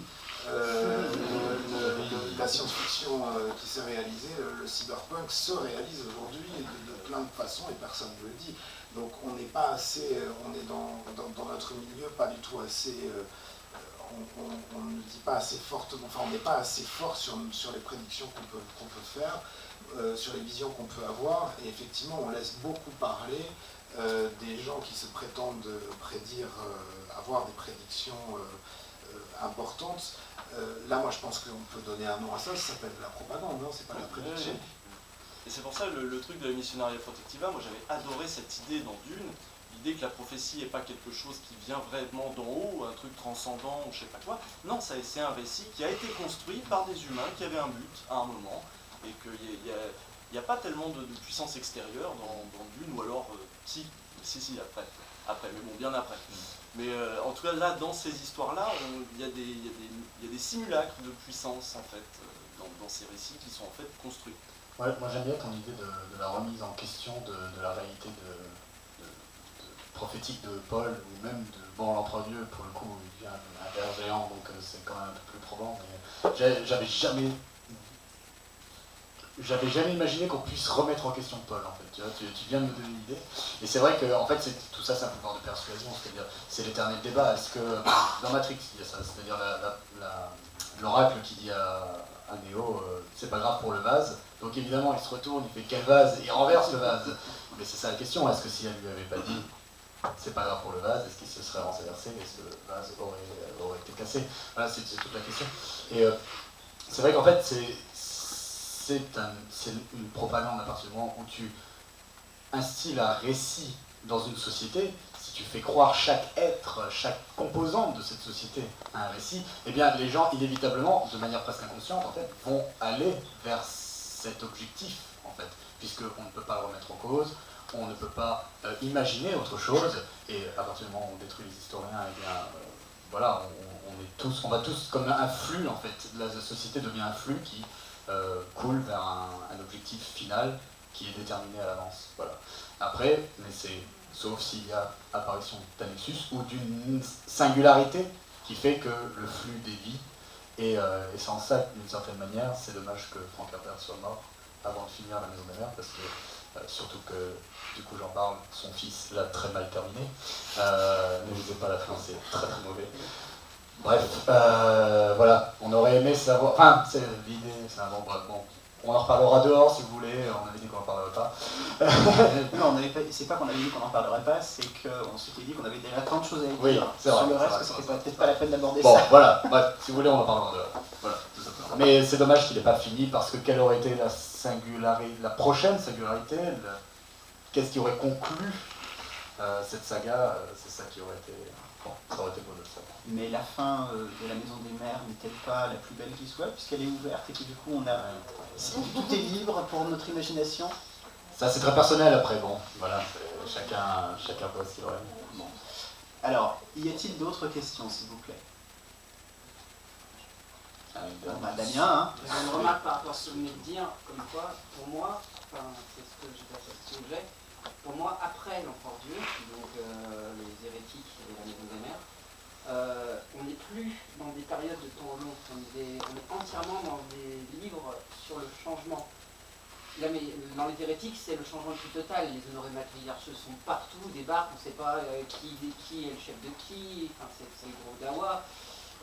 La science-fiction qui s'est réalisée, le cyberpunk se réalise aujourd'hui de plein de façons, et personne ne le dit. Donc on n'est pas assez, on est dans notre milieu pas du tout assez, on ne dit pas assez fortement, enfin on n'est pas assez fort sur les prédictions qu'on peut faire, sur les visions qu'on peut avoir, et effectivement on laisse beaucoup parler des gens qui se prétendent prédire, avoir des prédictions importantes. Là moi je pense qu'on peut donner un nom à ça, ça s'appelle la propagande, non? C'est pas la prédiction. Et c'est pour ça le truc de la Missionaria Protectiva, moi j'avais adoré cette idée dans Dune, l'idée que la prophétie n'est pas quelque chose qui vient vraiment d'en haut, un truc transcendant ou je sais pas quoi. Non, c'est un récit qui a été construit par des humains qui avaient un but à un moment, et qu'il n'y a pas tellement de puissance extérieure dans Dune, ou alors si après, mais bon, bien après. Mais en tout cas là, dans ces histoires-là, il y a des simulacres de puissance en fait, dans ces récits qui sont en fait construits. Ouais, moi j'aime bien ton idée de la remise en question de la réalité prophétique de Paul, ou même de l'Empereur Dieu, pour le coup, il vient d'un ver géant, donc c'est quand même un peu plus probant. Mais j'avais jamais imaginé qu'on puisse remettre en question Paul, en fait. Tu vois, tu viens de me donner une idée. Et c'est vrai que en fait, tout ça, c'est un pouvoir de persuasion, c'est-à-dire, c'est l'éternel débat. Est-ce que, dans Matrix, il y a ça, c'est-à-dire l'oracle qui dit à Neo, c'est pas grave pour le vase. Donc évidemment, il se retourne, il fait quel vase, et il renverse le vase. Mais c'est ça la question, est-ce que si elle lui avait pas dit, c'est pas grave pour le vase, est-ce qu'il se serait renversé, est-ce que le vase aurait été cassé? Voilà, c'est toute la question. Et c'est vrai qu'en fait, c'est une propagande à partir du moment où tu instilles un récit dans une société. Si tu fais croire chaque être, chaque composante de cette société à un récit, eh bien les gens inévitablement, de manière presque inconsciente en fait, vont aller vers cet objectif en fait, puisqu'on ne peut pas le remettre en cause, on ne peut pas imaginer autre chose, et à partir du moment où on détruit les historiens, eh bien voilà, on va tous comme un flux en fait, la société devient un flux qui coule vers un objectif final qui est déterminé à l'avance. Voilà. Après, mais c'est sauf s'il y a apparition d'annexus ou d'une singularité qui fait que le flux dévie. Et c'est en ça, d'une certaine manière, c'est dommage que Frank Herbert soit mort avant de finir La Maison des Mers, parce que, surtout que, du coup j'en parle, son fils l'a très mal terminé. Ne lisez pas la fin, c'est très très mauvais. Bref, voilà, on aurait aimé savoir... Enfin, c'est l'idée, c'est un bon... Bon, on en reparlera dehors si vous voulez, on avait dit qu'on n'en parlerait pas. Non, c'est pas qu'on avait dit qu'on n'en parlerait pas, c'est qu'on s'était dit qu'on avait déjà tant de choses à dire Oui, c'est vrai, sur le reste, vrai, que c'était c'est vrai, peut-être pas la peine d'aborder Bon, ça. voilà, bref, si vous voulez, on en parlera dehors. Voilà, tout simplement. Mais c'est dommage qu'il n'ait pas fini, parce que quelle aurait été la prochaine singularité, qu'est-ce qui aurait conclu cette saga, c'est ça qui aurait été... Bon, ça aurait été beau de le savoir. Mais la fin de La Maison des Mers n'est-elle pas la plus belle qui soit, puisqu'elle est ouverte et que du coup on a... Tout est libre pour notre imagination. Ça c'est très personnel après, bon, voilà, chacun voit ce qu'il aurait. Bon. Alors, y a-t-il d'autres questions, s'il vous plaît? Damien, hein? J'ai une remarque par rapport à ce que vous venez de dire, comme quoi, pour moi, enfin, c'est ce que j'ai, pour moi, après l'Enfant Dieu, donc les hérétiques et La Maison des Mers, on n'est plus dans des périodes de temps longs, on est entièrement dans des livres sur le changement. Là, mais dans les hérétiques, c'est le changement le plus total. Les honorés matriarcheux sont partout, débarquent, on ne sait pas qui est le chef de qui, enfin, c'est le gros dawa.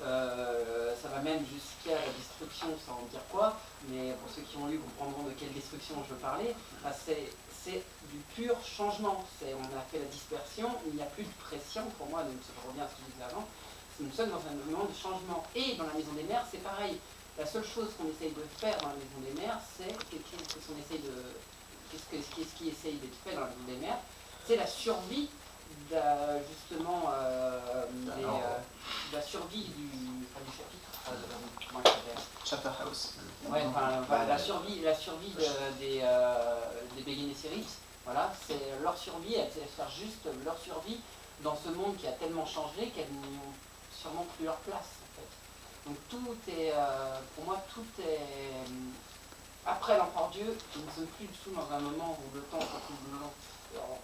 Ça va même jusqu'à la destruction, sans dire quoi, mais pour ceux qui ont lu comprendront de quelle destruction je veux parler. Enfin, c'est du pur changement. On a fait la dispersion, il n'y a plus de pression pour moi, donc je reviens à ce que je disais avant. Nous sommes dans un moment de changement. Et dans La Maison des Mers, c'est pareil. La seule chose qu'on essaye de faire dans La Maison des Mers, c'est qu'est-ce qui essaye d'être fait dans La Maison des Mers, c'est la survie justement la survie du chapitre. Comment il s'appelle? Chapter House. Ouais, la survie des Begin Gesserit, voilà, c'est leur survie, c'est faire juste leur survie dans ce monde qui a tellement changé qu'elles n'ont sûrement plus leur place en fait. Donc tout est, pour moi, tout est après l'Empereur Dieu, nous ne sommes plus du tout dans un moment où le temps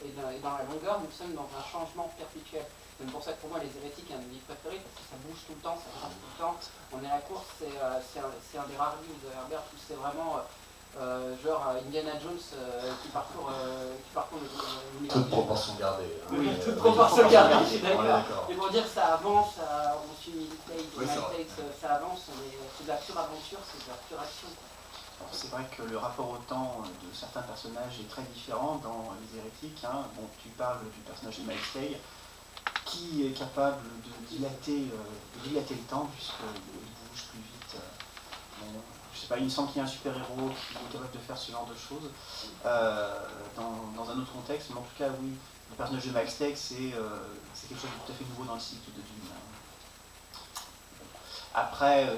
est dans la longueur, nous sommes dans un changement perpétuel. C'est pour ça que pour moi les hérétiques est un de mes livres préférés, parce que ça bouge tout le temps, ça change tout le temps. On est à la course, c'est un des rares livres de Herbert où c'est vraiment genre Indiana Jones qui parcourt l'univers. Toute proportion gardée. Oui, toute proportion gardée, je suis On est d'accord. d'accord. Et pour dire que ça avance, on suit Militech, Oui, ça avance, c'est de la pure aventure, c'est de la pure action. C'est vrai que le rapport au temps de certains personnages est très différent dans Les Hérétiques. Hein. Bon, tu parles du personnage de Militech, qui est capable de dilater le temps, puisqu'il bouge plus vite. Bon, je sais pas, il me semble qu'il y a un super-héros qui est capable de faire ce genre de choses dans un autre contexte, mais en tout cas, oui, le personnage de Militech, c'est quelque chose de tout à fait nouveau dans le cycle de Dune. Après,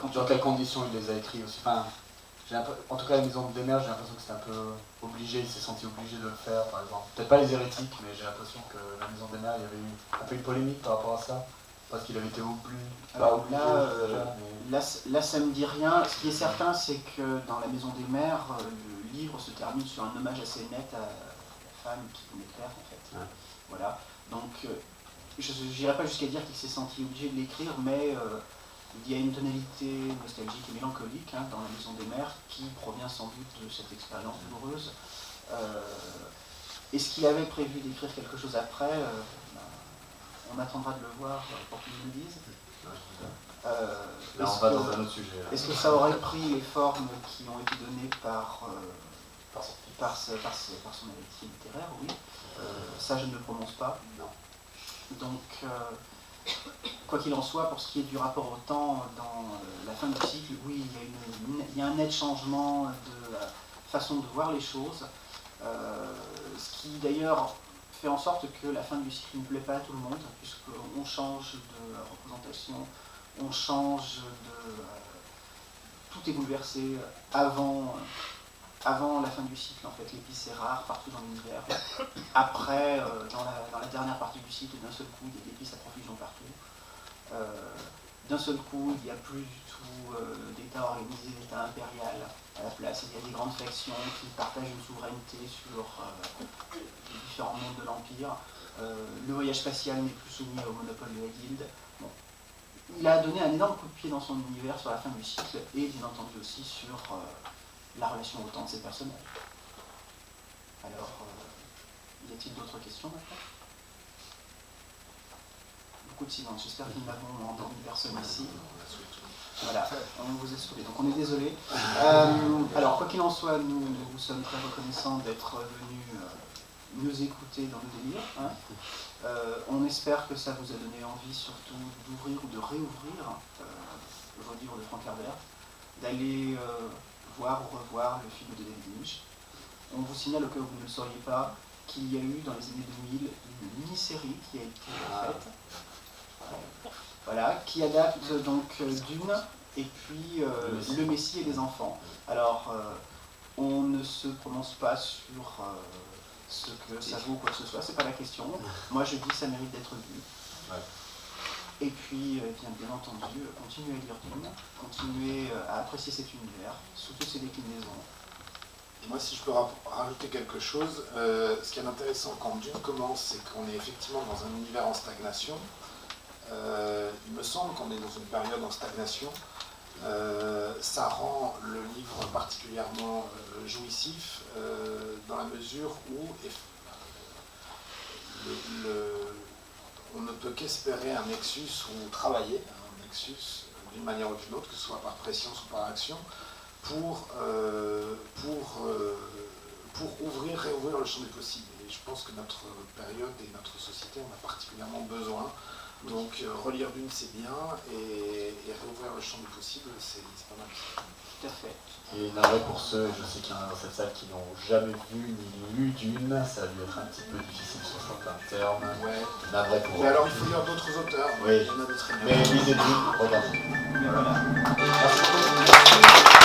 dans quelles conditions il les a écrits aussi, enfin, en tout cas, La Maison des Mers, j'ai l'impression que c'était un peu obligé, il s'est senti obligé de le faire, par exemple. Peut-être pas Les Hérétiques, mais j'ai l'impression que La Maison des Mers, il y avait eu un peu une polémique par rapport à ça, parce qu'il avait été oublié. alors là, ça me dit rien. Ce qui est certain, c'est que dans La Maison des Mers, le livre se termine sur un hommage assez net à la femme qui venait de perdre, en fait. Ouais. Voilà. Donc, je n'irai pas jusqu'à dire qu'il s'est senti obligé de l'écrire, mais il y a une tonalité nostalgique et mélancolique dans La Maison des Mers qui provient sans doute de cette expérience douloureuse. Est-ce qu'il avait prévu d'écrire quelque chose après? On attendra de le voir pour qu'il nous le dise. Là, on va dans un autre sujet. Est-ce que ça aurait pris les formes qui ont été données par son héritier littéraire? Oui. Ça, je ne le prononce pas. Non. Donc, quoi qu'il en soit, pour ce qui est du rapport au temps dans la fin du cycle, oui, il y a un net changement de façon de voir les choses, ce qui d'ailleurs fait en sorte que la fin du cycle ne plaît pas à tout le monde, puisqu'on change de représentation, on change de... tout est bouleversé avant la fin du cycle, en fait. L'épice est rare partout dans l'univers. Après, dans la dernière partie du cycle, d'un seul coup, il y a l'épice à profusion partout. D'un seul coup, il n'y a plus du tout d'État organisé, d'État impérial à la place. Il y a des grandes factions qui partagent une souveraineté sur les différents mondes de l'Empire. Le voyage spatial n'est plus soumis au monopole de la guilde. Bon. Il a donné un énorme coup de pied dans son univers sur la fin du cycle, et bien entendu aussi sur la relation au temps de ses personnages. Alors, y a-t-il d'autres questions maintenant? Beaucoup de silence, j'espère que nous n'avons entendu personne ici. Voilà, on vous a saoulé, donc on est désolé. Alors, quoi qu'il en soit, nous vous sommes très reconnaissants d'être venus nous écouter dans le délire. Hein. On espère que ça vous a donné envie surtout d'ouvrir ou de réouvrir vos livres de Frank Herbert, d'aller voir ou revoir le film de David Lynch. On vous signale, au cas où vous ne le sauriez pas, qu'il y a eu dans les années 2000 une mini-série qui a été faite. Voilà, qui adapte donc Dune et puis Le Messie et les enfants. Alors, on ne se prononce pas sur ce que ça vaut ou quoi que ce soit, c'est pas la question. Moi je dis que ça mérite d'être vu. Ouais. Et puis, bien entendu, continuez à lire Dune, continuez à apprécier cet univers, sous toutes ses déclinaisons. Et moi, si je peux rajouter quelque chose, ce qui est intéressant quand Dune commence, c'est qu'on est effectivement dans un univers en stagnation. Il me semble qu'on est dans une période en stagnation. Ça rend le livre particulièrement jouissif dans la mesure où on ne peut qu'espérer un nexus ou travailler un nexus d'une manière ou d'une autre, que ce soit par préscience ou par action, pour réouvrir le champ des possibles. Et je pense que notre période et notre société en a particulièrement besoin. Donc relire Dune c'est bien, et réouvrir le champ du possible c'est pas mal. Tout à fait. Et navré pour ceux, je sais qu'il y en a dans cette salle qui n'ont jamais vu ni lu Dune, ça a dû être un petit peu difficile sur certains termes. Ouais. Navré pour Mais alors il faut lire d'autres auteurs, oui. il y en a d'autres. Mais lisez Dune, regardez. Mais voilà. Merci beaucoup.